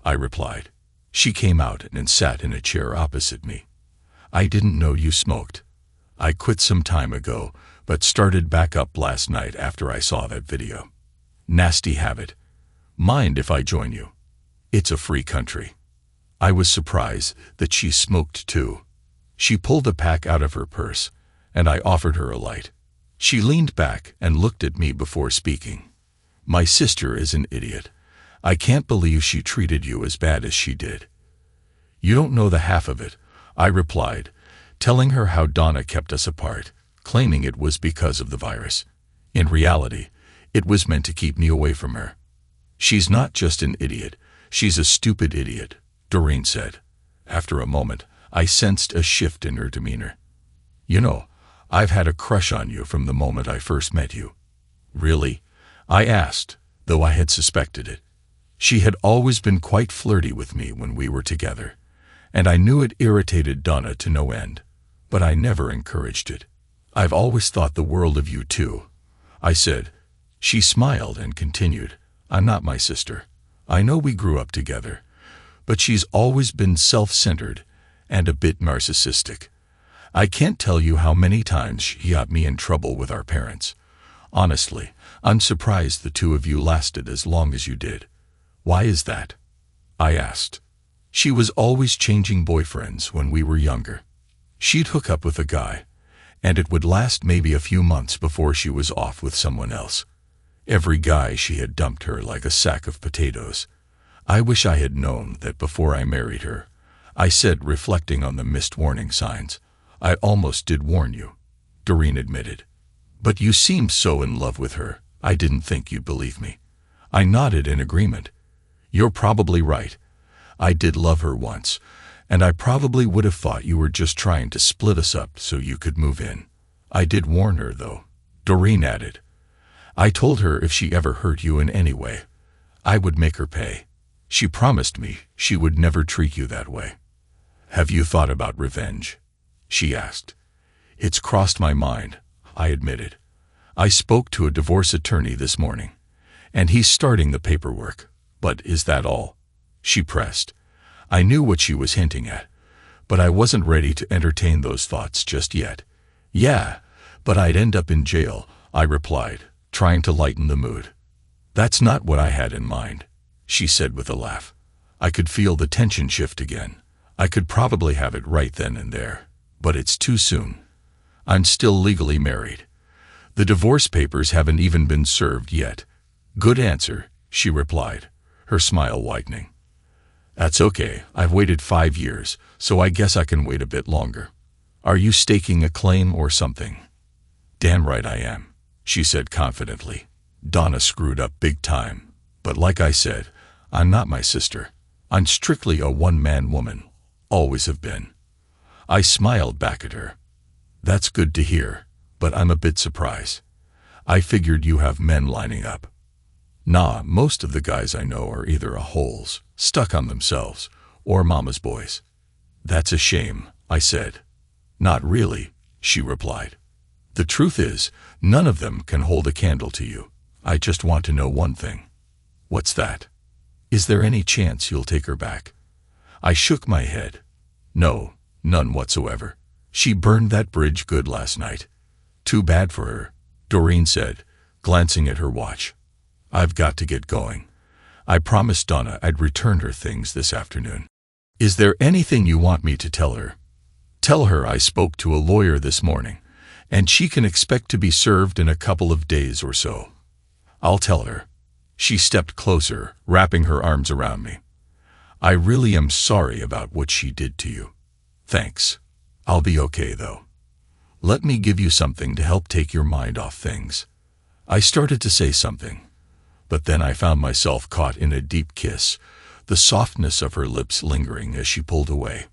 I replied. She came out and sat in a chair opposite me. "I didn't know you smoked. I quit some time ago, but started back up last night after I saw that video. Nasty habit. Mind if I join you? It's a free country." I was surprised that she smoked too. She pulled a pack out of her purse, and I offered her a light. She leaned back and looked at me before speaking. "My sister is an idiot. I can't believe she treated you as bad as she did." "You don't know the half of it," I replied, telling her how Donna kept us apart, claiming it was because of the virus. In reality, it was meant to keep me away from her. "She's not just an idiot, she's a stupid idiot," Doreen said. After a moment, I sensed a shift in her demeanor. "You know, I've had a crush on you from the moment I first met you." "Really?" I asked, though I had suspected it. She had always been quite flirty with me when we were together, and I knew it irritated Donna to no end, but I never encouraged it. "I've always thought the world of you too," I said. She smiled and continued, "I'm not my sister. I know we grew up together, but she's always been self-centered and a bit narcissistic. I can't tell you how many times she got me in trouble with our parents. Honestly, I'm surprised the two of you lasted as long as you did." "Why is that?" I asked. "She was always changing boyfriends when we were younger. She'd hook up with a guy, and it would last maybe a few months before she was off with someone else. Every guy she had dumped her like a sack of potatoes. I wish I had known that before I married her," I said, reflecting on the missed warning signs. "I almost did warn you," Doreen admitted. "But you seemed so in love with her, I didn't think you'd believe me." I nodded in agreement. "You're probably right. I did love her once, and I probably would have thought you were just trying to split us up so you could move in. I did warn her, though," Doreen added. "I told her if she ever hurt you in any way, I would make her pay." She promised me she would never treat you that way. Have you thought about revenge? She asked. It's crossed my mind, I admitted. I spoke to a divorce attorney this morning, and he's starting the paperwork. But is that all? She pressed. I knew what she was hinting at, but I wasn't ready to entertain those thoughts just yet. Yeah, but I'd end up in jail, I replied, trying to lighten the mood. That's not what I had in mind, she said with a laugh. I could feel the tension shift again. I could probably have it right then and there, but it's too soon. I'm still legally married. The divorce papers haven't even been served yet. Good answer, she replied, her smile widening. That's okay, I've waited 5 years, so I guess I can wait a bit longer. Are you staking a claim or something? Damn right I am, she said confidently. Donna screwed up big time, but like I said, I'm not my sister. I'm strictly a one-man woman, always have been. I smiled back at her. That's good to hear, but I'm a bit surprised. I figured you have men lining up. Nah, most of the guys I know are either a-holes, stuck on themselves, or mama's boys. That's a shame, I said. Not really, she replied. The truth is, none of them can hold a candle to you. I just want to know one thing. What's that? Is there any chance you'll take her back? I shook my head. No, none whatsoever. She burned that bridge good last night. Too bad for her, Doreen said, glancing at her watch. I've got to get going. I promised Donna I'd return her things this afternoon. Is there anything you want me to tell her? Tell her I spoke to a lawyer this morning, and she can expect to be served in a couple of days or so. I'll tell her. She stepped closer, wrapping her arms around me. I really am sorry about what she did to you. Thanks. I'll be okay, though. Let me give you something to help take your mind off things. I started to say something, but then I found myself caught in a deep kiss, the softness of her lips lingering as she pulled away.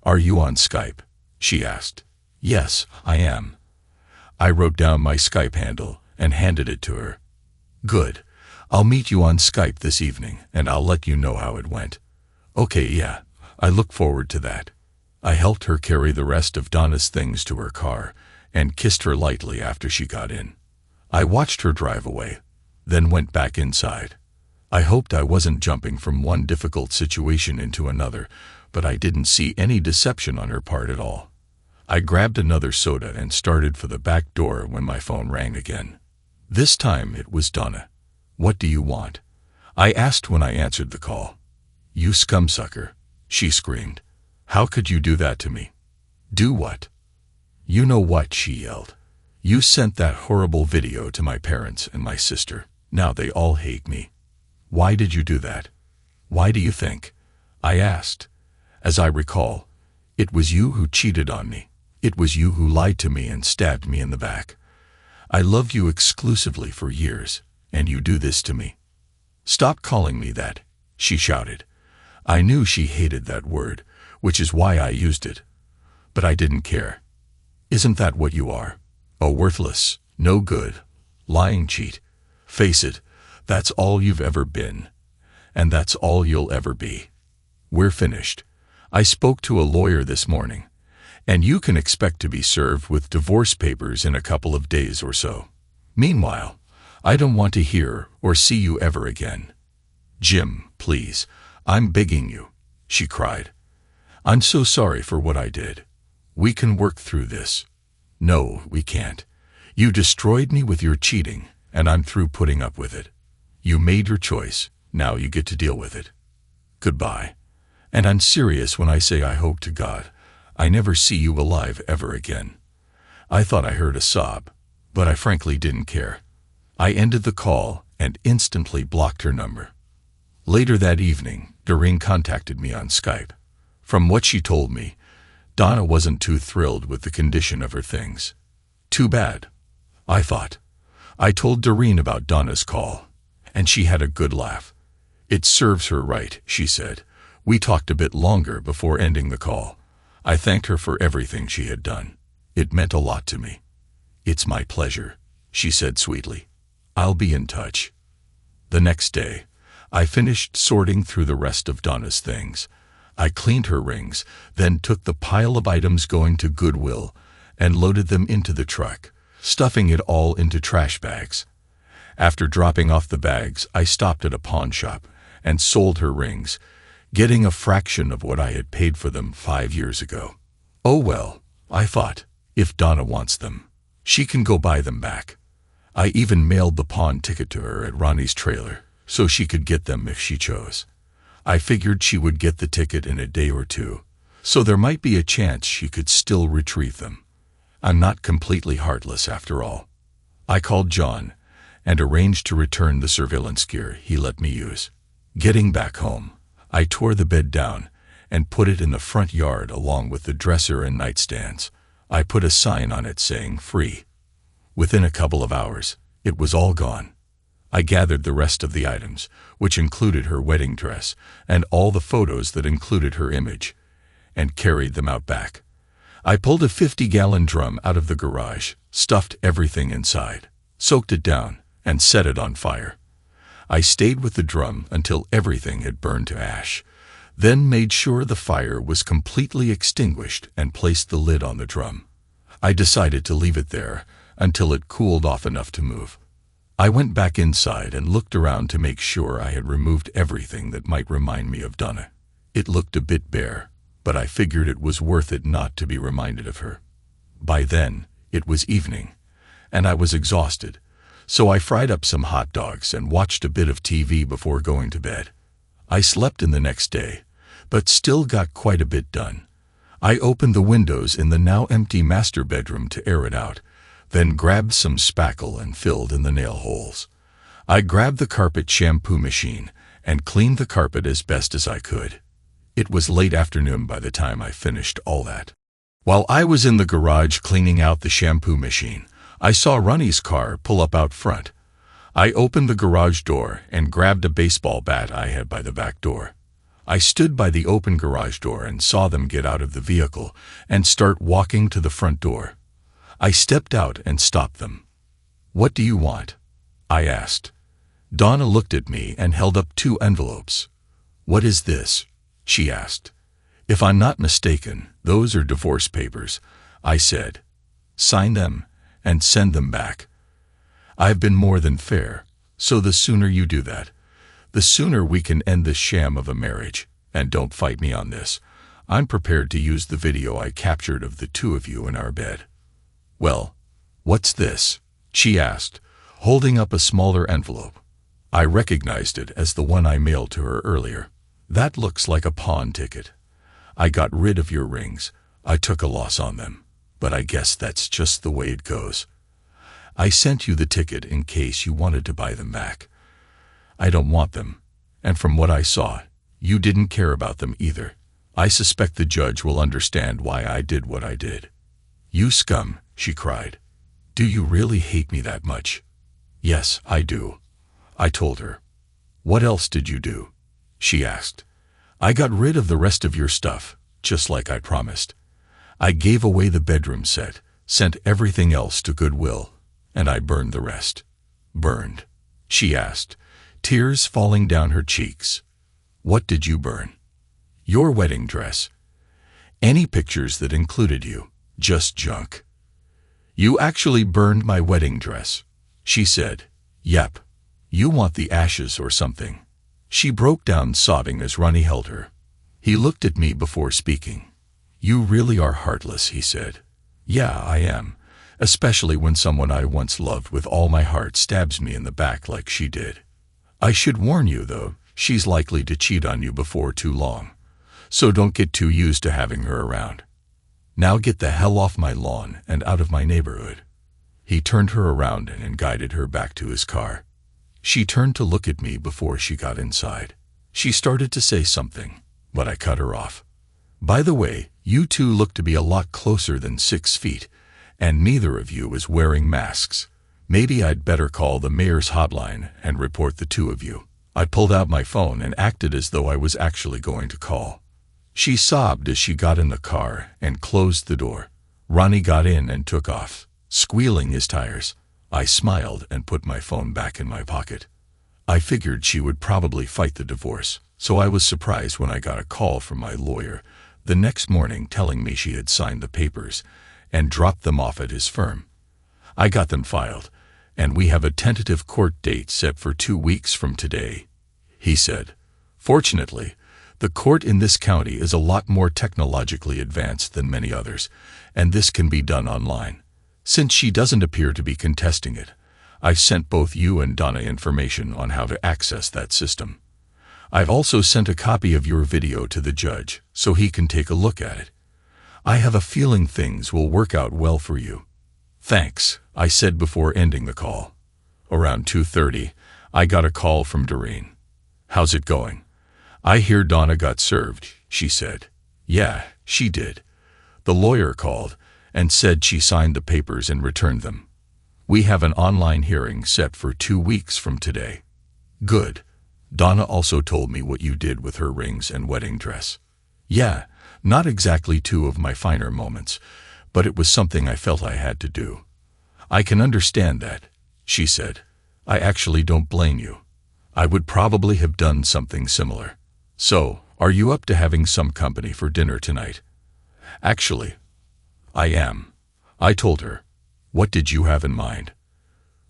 Are you on Skype? She asked. Yes, I am. I wrote down my Skype handle and handed it to her. Good. I'll meet you on Skype this evening, and I'll let you know how it went. Okay, yeah, I look forward to that. I helped her carry the rest of Donna's things to her car and kissed her lightly after she got in. I watched her drive away, then went back inside. I hoped I wasn't jumping from one difficult situation into another, but I didn't see any deception on her part at all. I grabbed another soda and started for the back door when my phone rang again. This time it was Donna. What do you want? I asked when I answered the call. You scumsucker, she screamed. How could you do that to me? Do what? You know what, she yelled. You sent that horrible video to my parents and my sister. Now they all hate me. Why did you do that? Why do you think? I asked. As I recall, it was you who cheated on me. It was you who lied to me and stabbed me in the back. I loved you exclusively for years, and you do this to me. Stop calling me that, she shouted. I knew she hated that word, which is why I used it. But I didn't care. Isn't that what you are? A worthless, no good, lying cheat. Face it, that's all you've ever been. And that's all you'll ever be. We're finished. I spoke to a lawyer this morning, and you can expect to be served with divorce papers in a couple of days or so. Meanwhile, I don't want to hear or see you ever again. Jim, please, I'm begging you, she cried. I'm so sorry for what I did. We can work through this. No, we can't. You destroyed me with your cheating, and I'm through putting up with it. You made your choice. Now you get to deal with it. Goodbye. And I'm serious when I say I hope to God I never see you alive ever again. I thought I heard a sob, but I frankly didn't care. I ended the call and instantly blocked her number. Later that evening, Doreen contacted me on Skype. From what she told me, Donna wasn't too thrilled with the condition of her things. Too bad, I thought. I told Doreen about Donna's call, and she had a good laugh. It serves her right, she said. We talked a bit longer before ending the call. I thanked her for everything she had done. It meant a lot to me. It's my pleasure, she said sweetly. I'll be in touch. The next day, I finished sorting through the rest of Donna's things. I cleaned her rings, then took the pile of items going to Goodwill and loaded them into the truck, stuffing it all into trash bags. After dropping off the bags, I stopped at a pawn shop and sold her rings, getting a fraction of what I had paid for them 5 years ago. Oh well, I thought, if Donna wants them, she can go buy them back. I even mailed the pawn ticket to her at Ronnie's trailer so she could get them if she chose. I figured she would get the ticket in a day or two, so there might be a chance she could still retrieve them. I'm not completely heartless after all. I called John and arranged to return the surveillance gear he let me use. Getting back home, I tore the bed down and put it in the front yard along with the dresser and nightstands. I put a sign on it saying free. Within a couple of hours, it was all gone. I gathered the rest of the items, which included her wedding dress and all the photos that included her image, and carried them out back. I pulled a 50-gallon drum out of the garage, stuffed everything inside, soaked it down, and set it on fire. I stayed with the drum until everything had burned to ash, then made sure the fire was completely extinguished and placed the lid on the drum. I decided to leave it there until it cooled off enough to move. I went back inside and looked around to make sure I had removed everything that might remind me of Donna. It looked a bit bare, but I figured it was worth it not to be reminded of her. By then, it was evening, and I was exhausted, so I fried up some hot dogs and watched a bit of TV before going to bed. I slept in the next day, but still got quite a bit done. I opened the windows in the now empty master bedroom to air it out, then grabbed some spackle and filled in the nail holes. I grabbed the carpet shampoo machine and cleaned the carpet as best as I could. It was late afternoon by the time I finished all that. While I was in the garage cleaning out the shampoo machine, I saw Ronnie's car pull up out front. I opened the garage door and grabbed a baseball bat I had by the back door. I stood by the open garage door and saw them get out of the vehicle and start walking to the front door. I stepped out and stopped them. "What do you want?" I asked. Donna looked at me and held up 2 envelopes. "What is this?" she asked. "If I'm not mistaken, those are divorce papers," I said. "Sign them and send them back. I've been more than fair, so the sooner you do that, the sooner we can end this sham of a marriage. And don't fight me on this. I'm prepared to use the video I captured of the 2 of you in our bed." "Well, what's this?" she asked, holding up a smaller envelope. I recognized it as the one I mailed to her earlier. "That looks like a pawn ticket. I got rid of your rings. I took a loss on them, but I guess that's just the way it goes. I sent you the ticket in case you wanted to buy them back. I don't want them, and from what I saw, you didn't care about them either. I suspect the judge will understand why I did what I did." "You scum," she cried. "Do you really hate me that much?" "Yes, I do," I told her. "What else did you do?" she asked. "I got rid of the rest of your stuff, just like I promised. I gave away the bedroom set, sent everything else to Goodwill, and I burned the rest." "Burned?" she asked, tears falling down her cheeks. "What did you burn?" "Your wedding dress. Any pictures that included you. Just junk." "You actually burned my wedding dress," she said. "Yep. You want the ashes or something." She broke down sobbing as Ronnie held her. He looked at me before speaking. "You really are heartless," he said. "Yeah, I am, especially when someone I once loved with all my heart stabs me in the back like she did. I should warn you, though, she's likely to cheat on you before too long, so don't get too used to having her around. Now get the hell off my lawn and out of my neighborhood." He turned her around and guided her back to his car. She turned to look at me before she got inside. She started to say something, but I cut her off. "By the way, you 2 look to be a lot closer than 6 feet, and neither of you is wearing masks. Maybe I'd better call the mayor's hotline and report the 2 of you." I pulled out my phone and acted as though I was actually going to call. She sobbed as she got in the car and closed the door. Ronnie got in and took off, squealing his tires. I smiled and put my phone back in my pocket. I figured she would probably fight the divorce, so I was surprised when I got a call from my lawyer the next morning telling me she had signed the papers and dropped them off at his firm. I got them filed, and we have a tentative court date set for 2 weeks from today, he said. Fortunately, the court in this county is a lot more technologically advanced than many others, and this can be done online. Since she doesn't appear to be contesting it, I've sent both you and Donna information on how to access that system. I've also sent a copy of your video to the judge so he can take a look at it. I have a feeling things will work out well for you. Thanks, I said before ending the call. Around 2:30, I got a call from Doreen. How's it going? I hear Donna got served, she said. Yeah, she did. The lawyer called and said she signed the papers and returned them. We have an online hearing set for 2 weeks from today. Good. Donna also told me what you did with her rings and wedding dress. Yeah, not exactly two of my finer moments, but it was something I felt I had to do. I can understand that, she said. I actually don't blame you. I would probably have done something similar. So, are you up to having some company for dinner tonight? Actually, I am. I told her. What did you have in mind?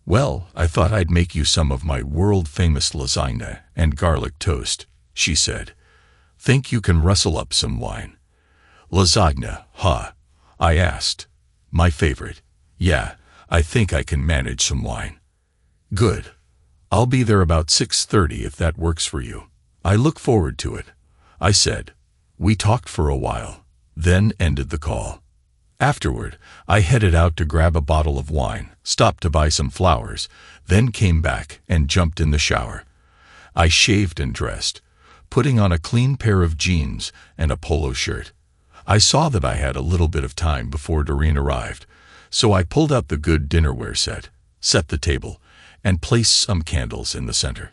Well, I thought I'd make you some of my world-famous lasagna and garlic toast, she said. Think you can rustle up some wine? Lasagna, huh? I asked. My favorite. Yeah, I think I can manage some wine. Good. I'll be there about 6:30 if that works for you. I look forward to it, I said. We talked for a while, then ended the call. Afterward, I headed out to grab a bottle of wine, stopped to buy some flowers, then came back and jumped in the shower. I shaved and dressed, putting on a clean pair of jeans and a polo shirt. I saw that I had a little bit of time before Doreen arrived, so I pulled out the good dinnerware set the table, and placed some candles in the center.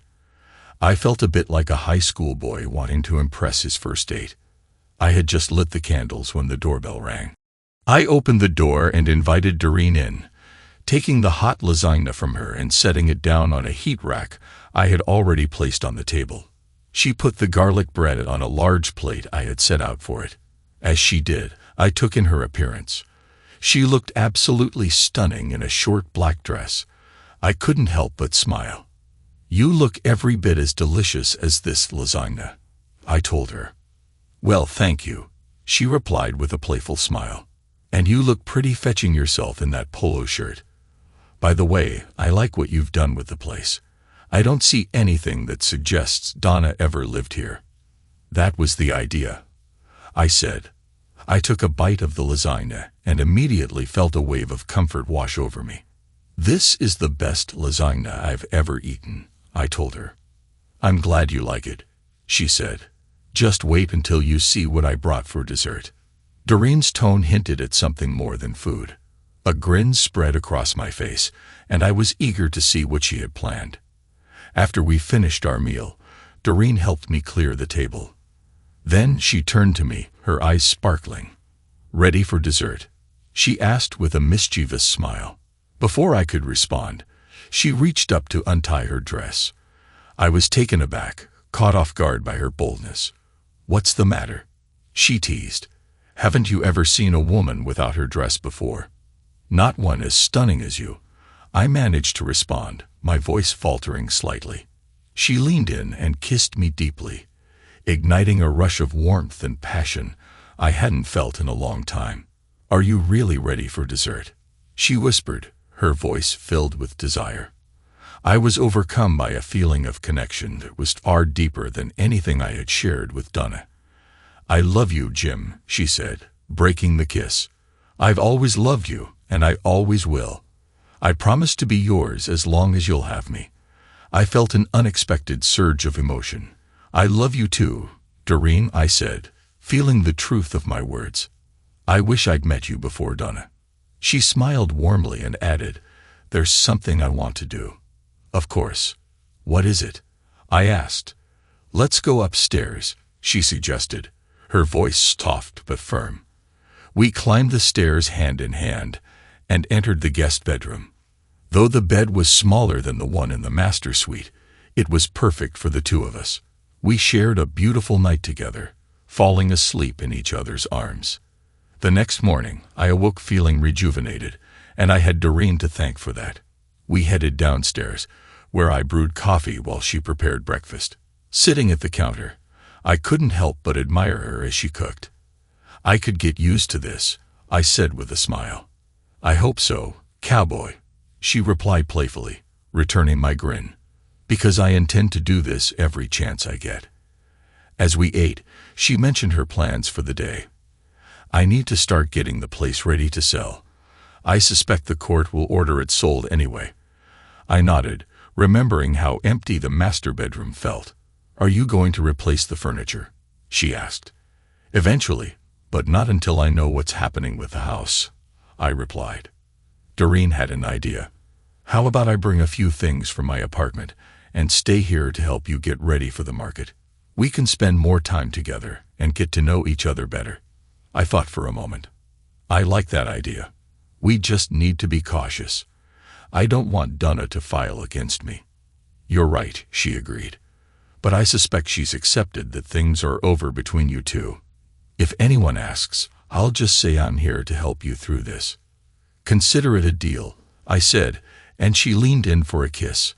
I felt a bit like a high school boy wanting to impress his first date. I had just lit the candles when the doorbell rang. I opened the door and invited Doreen in, taking the hot lasagna from her and setting it down on a heat rack I had already placed on the table. She put the garlic bread on a large plate I had set out for it. As she did, I took in her appearance. She looked absolutely stunning in a short black dress. I couldn't help but smile. You look every bit as delicious as this lasagna, I told her. Well, thank you, she replied with a playful smile. And you look pretty fetching yourself in that polo shirt. By the way, I like what you've done with the place. I don't see anything that suggests Donna ever lived here. That was the idea, I said. I took a bite of the lasagna and immediately felt a wave of comfort wash over me. This is the best lasagna I've ever eaten, I told her. I'm glad you like it, she said. Just wait until you see what I brought for dessert. Doreen's tone hinted at something more than food. A grin spread across my face, and I was eager to see what she had planned. After we finished our meal, Doreen helped me clear the table. Then she turned to me, her eyes sparkling. Ready for dessert? She asked with a mischievous smile. Before I could respond, she reached up to untie her dress. I was taken aback, caught off guard by her boldness. What's the matter? She teased. Haven't you ever seen a woman without her dress before? Not one as stunning as you. I managed to respond, my voice faltering slightly. She leaned in and kissed me deeply, igniting a rush of warmth and passion I hadn't felt in a long time. Are you really ready for dessert? She whispered, her voice filled with desire. I was overcome by a feeling of connection that was far deeper than anything I had shared with Donna. I love you, Jim, she said, breaking the kiss. I've always loved you, and I always will. I promise to be yours as long as you'll have me. I felt an unexpected surge of emotion. I love you too, Doreen, I said, feeling the truth of my words. I wish I'd met you before, Donna. She smiled warmly and added, There's something I want to do. Of course. What is it? I asked. Let's go upstairs, she suggested, her voice soft but firm. We climbed the stairs hand in hand and entered the guest bedroom. Though the bed was smaller than the one in the master suite, It was perfect for the two of us. We shared a beautiful night together, falling asleep in each other's arms. The next morning, I awoke feeling rejuvenated, and I had Doreen to thank for that. We headed downstairs, where I brewed coffee while she prepared breakfast. Sitting at the counter, I couldn't help but admire her as she cooked. "I could get used to this," I said with a smile. "I hope so, cowboy," she replied playfully, returning my grin. "Because I intend to do this every chance I get." As we ate, she mentioned her plans for the day. "I need to start getting the place ready to sell. I suspect the court will order it sold anyway." I nodded, remembering how empty the master bedroom felt. "Are you going to replace the furniture?" she asked. "Eventually, but not until I know what's happening with the house," I replied. Doreen had an idea. "How about I bring a few things from my apartment and stay here to help you get ready for the market? We can spend more time together and get to know each other better." I thought for a moment. "I like that idea. We just need to be cautious. I don't want Donna to file against me." "You're right," she agreed. "But I suspect she's accepted that things are over between you two. If anyone asks, I'll just say I'm here to help you through this." "Consider it a deal," I said, and she leaned in for a kiss.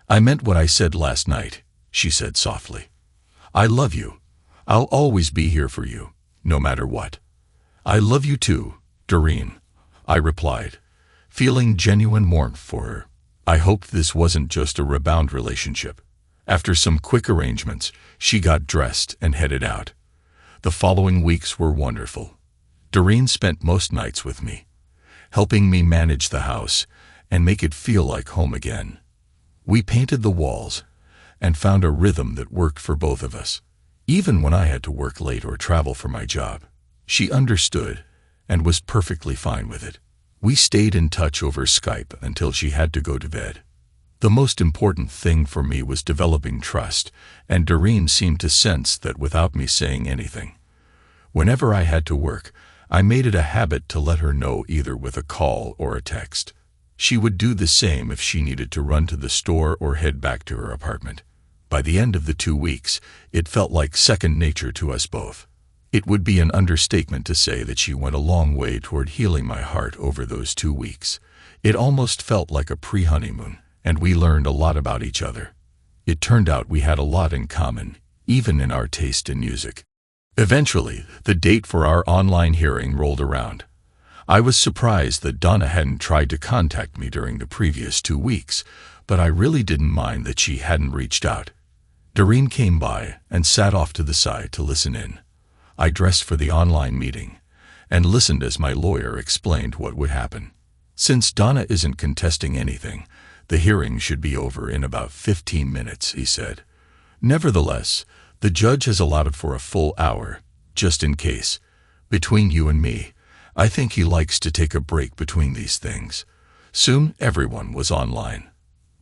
"I meant what I said last night," she said softly. "I love you. I'll always be here for you, no matter what." "I love you too, Doreen," I replied, feeling genuine warmth for her. I hoped this wasn't just a rebound relationship. After some quick arrangements, she got dressed and headed out. The following weeks were wonderful. Doreen spent most nights with me, helping me manage the house and make it feel like home again. We painted the walls and found a rhythm that worked for both of us. Even when I had to work late or travel for my job, she understood and was perfectly fine with it. We stayed in touch over Skype until she had to go to bed. The most important thing for me was developing trust, and Doreen seemed to sense that without me saying anything. Whenever I had to work, I made it a habit to let her know either with a call or a text. She would do the same if she needed to run to the store or head back to her apartment. By the end of the 2 weeks, it felt like second nature to us both. It would be an understatement to say that she went a long way toward healing my heart over those 2 weeks. It almost felt like a pre-honeymoon, and we learned a lot about each other. It turned out we had a lot in common, even in our taste in music. Eventually, the date for our online hearing rolled around. I was surprised that Donna hadn't tried to contact me during the previous 2 weeks, but I really didn't mind that she hadn't reached out. Doreen came by and sat off to the side to listen in. I dressed for the online meeting and listened as my lawyer explained what would happen. "Since Donna isn't contesting anything, the hearing should be over in about 15 minutes, he said. "Nevertheless, the judge has allotted for a full hour, just in case. Between you and me, I think he likes to take a break between these things." Soon everyone was online.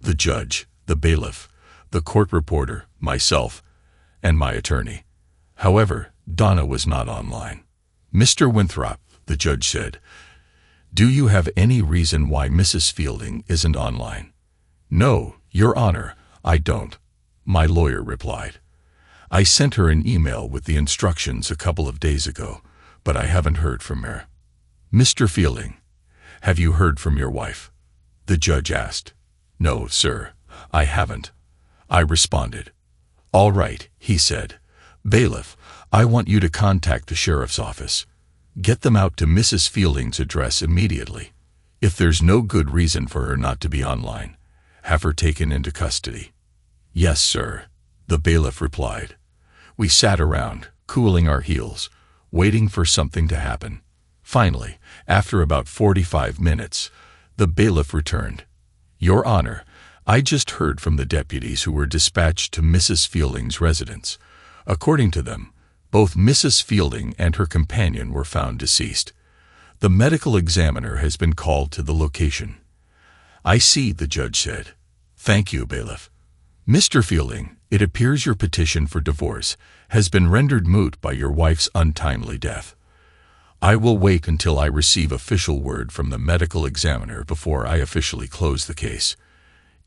The judge, the bailiff, the court reporter, myself, and my attorney. However, Donna was not online. "Mr. Winthrop," the judge said, "do you have any reason why Mrs. Fielding isn't online?" "No, Your Honor, I don't," my lawyer replied. "I sent her an email with the instructions a couple of days ago, but I haven't heard from her." "Mr. Fielding, have you heard from your wife?" the judge asked. "No, sir, I haven't," I responded. "All right," he said. "Bailiff, I want you to contact the sheriff's office. Get them out to Mrs. Fielding's address immediately. If there's no good reason for her not to be online, have her taken into custody." "Yes, sir," the bailiff replied. We sat around, cooling our heels, waiting for something to happen. Finally, after about 45 minutes, the bailiff returned. "Your Honor, I just heard from the deputies who were dispatched to Mrs. Fielding's residence. According to them, both Mrs. Fielding and her companion were found deceased. The medical examiner has been called to the location." "I see," the judge said. "Thank you, bailiff. Mr. Fielding, it appears your petition for divorce has been rendered moot by your wife's untimely death. I will wait until I receive official word from the medical examiner before I officially close the case.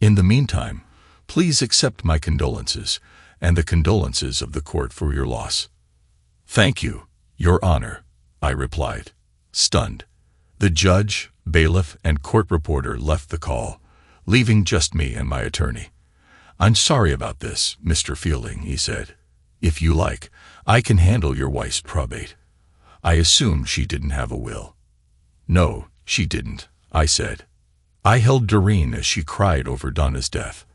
In the meantime, Please accept my condolences and the condolences of the court for your loss." "Thank you, Your Honor," I replied, stunned. The judge, bailiff, and court reporter left the call, leaving just me and my attorney. "I'm sorry about this, Mr. Fielding," he said. "If you like, I can handle your wife's probate." I assumed she didn't have a will. "No, she didn't," I said. I held Doreen as she cried over Donna's death.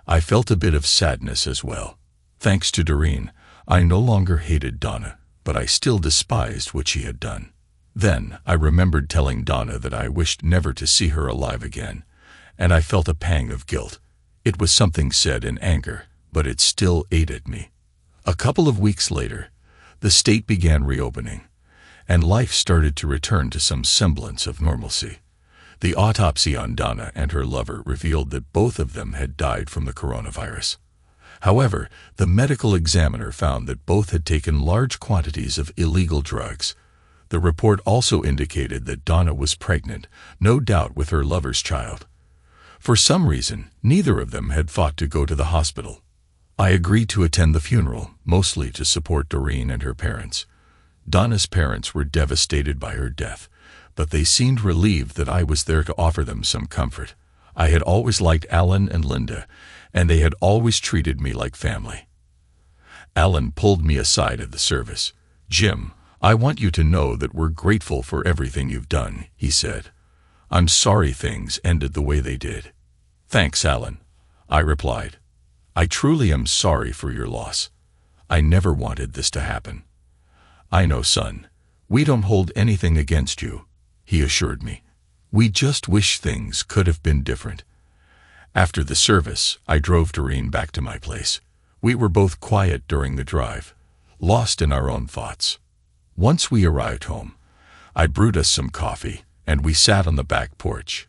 I felt a bit of sadness as well. Thanks to Doreen, I no longer hated Donna, but I still despised what she had done. Then I remembered telling Donna that I wished never to see her alive again, and I felt a pang of guilt. It was something said in anger, but it still ate at me. A couple of weeks later, the state began reopening, and life started to return to some semblance of normalcy. The autopsy on Donna and her lover revealed that both of them had died from the coronavirus. However, the medical examiner found that both had taken large quantities of illegal drugs. The report also indicated that Donna was pregnant, no doubt with her lover's child. For some reason, neither of them had thought to go to the hospital. I agreed to attend the funeral, mostly to support Doreen and her parents. Donna's parents were devastated by her death, but they seemed relieved that I was there to offer them some comfort. I had always liked Alan and Linda, and they had always treated me like family. Alan pulled me aside at the service. "Jim, I want you to know that we're grateful for everything you've done," he said. "I'm sorry things ended the way they did." "Thanks, Alan," I replied. "I truly am sorry for your loss. I never wanted this to happen." "I know, son. We don't hold anything against you," he assured me. "We just wish things could have been different." After the service, I drove Doreen back to my place. We were both quiet during the drive, lost in our own thoughts. Once we arrived home, I brewed us some coffee, and we sat on the back porch.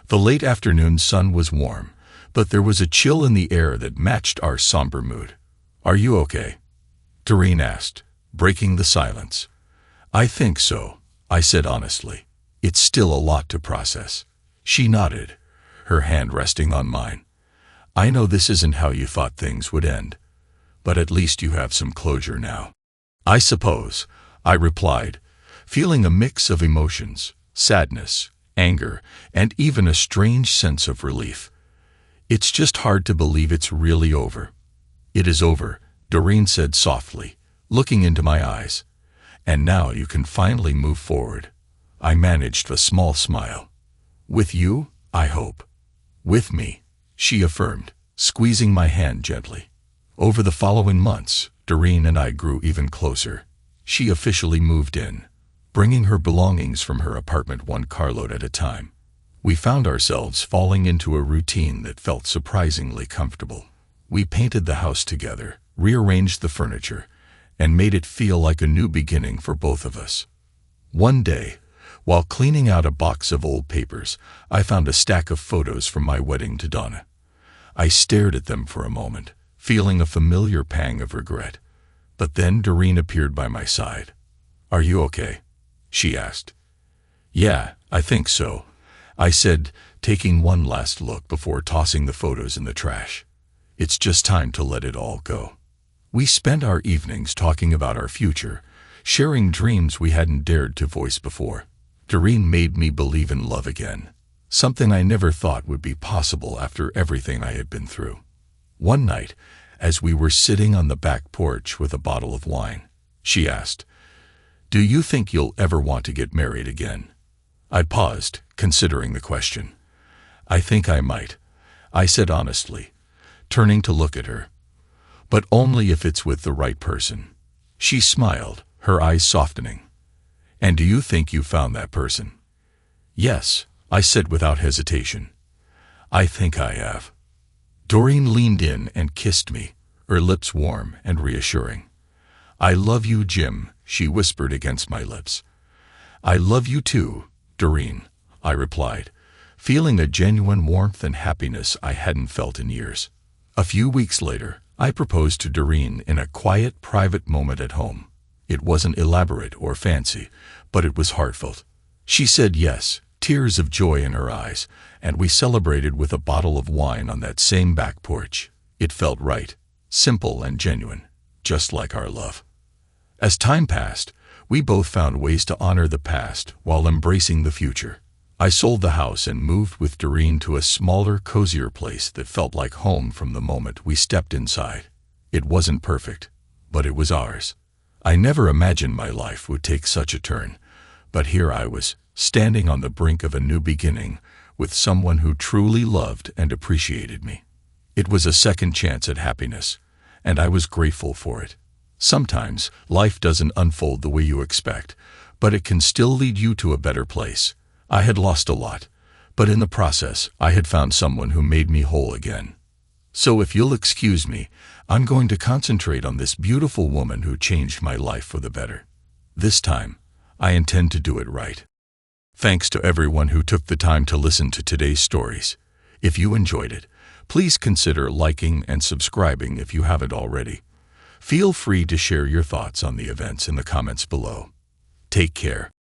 The late afternoon sun was warm, but there was a chill in the air that matched our somber mood. "Are you okay?" Doreen asked, breaking the silence. "I think so," I said honestly. "It's still a lot to process." She nodded, her hand resting on mine. "I know this isn't how you thought things would end, but at least you have some closure now." "I suppose," I replied, feeling a mix of emotions, sadness, anger, and even a strange sense of relief. "It's just hard to believe it's really over." "It is over," Doreen said softly, looking into my eyes. "And now you can finally move forward." I managed a small smile. "With you, I hope." "With me," she affirmed, squeezing my hand gently. Over the following months, Doreen and I grew even closer. She officially moved in, bringing her belongings from her apartment one carload at a time. We found ourselves falling into a routine that felt surprisingly comfortable. We painted the house together, rearranged the furniture, and made it feel like a new beginning for both of us. One day, while cleaning out a box of old papers, I found a stack of photos from my wedding to Donna. I stared at them for a moment, feeling a familiar pang of regret. But then Doreen appeared by my side. "Are you okay?" she asked. "Yeah, I think so," I said, taking one last look before tossing the photos in the trash. "It's just time to let it all go." We spent our evenings talking about our future, sharing dreams we hadn't dared to voice before. Doreen made me believe in love again, something I never thought would be possible after everything I had been through. One night, as we were sitting on the back porch with a bottle of wine, she asked, "Do you think you'll ever want to get married again?" I paused, considering the question. "I think I might," I said honestly, turning to look at her. "But only if it's with the right person." She smiled, her eyes softening. "And do you think you found that person?" "Yes," I said without hesitation. "I think I have." Doreen leaned in and kissed me, her lips warm and reassuring. "I love you, Jim," she whispered against my lips. "I love you too, Doreen," I replied, feeling a genuine warmth and happiness I hadn't felt in years. A few weeks later, I proposed to Doreen in a quiet, private moment at home. It wasn't elaborate or fancy, but it was heartfelt. She said yes, tears of joy in her eyes, and we celebrated with a bottle of wine on that same back porch. It felt right, simple and genuine, just like our love. As time passed, we both found ways to honor the past while embracing the future. I sold the house and moved with Doreen to a smaller, cozier place that felt like home from the moment we stepped inside. It wasn't perfect, but it was ours. I never imagined my life would take such a turn, but here I was, standing on the brink of a new beginning, with someone who truly loved and appreciated me. It was a second chance at happiness, and I was grateful for it. Sometimes, life doesn't unfold the way you expect, but it can still lead you to a better place. I had lost a lot, but in the process, I had found someone who made me whole again. So if you'll excuse me, I'm going to concentrate on this beautiful woman who changed my life for the better. This time, I intend to do it right. Thanks to everyone who took the time to listen to today's stories. If you enjoyed it, please consider liking and subscribing if you haven't already. Feel free to share your thoughts on the events in the comments below. Take care.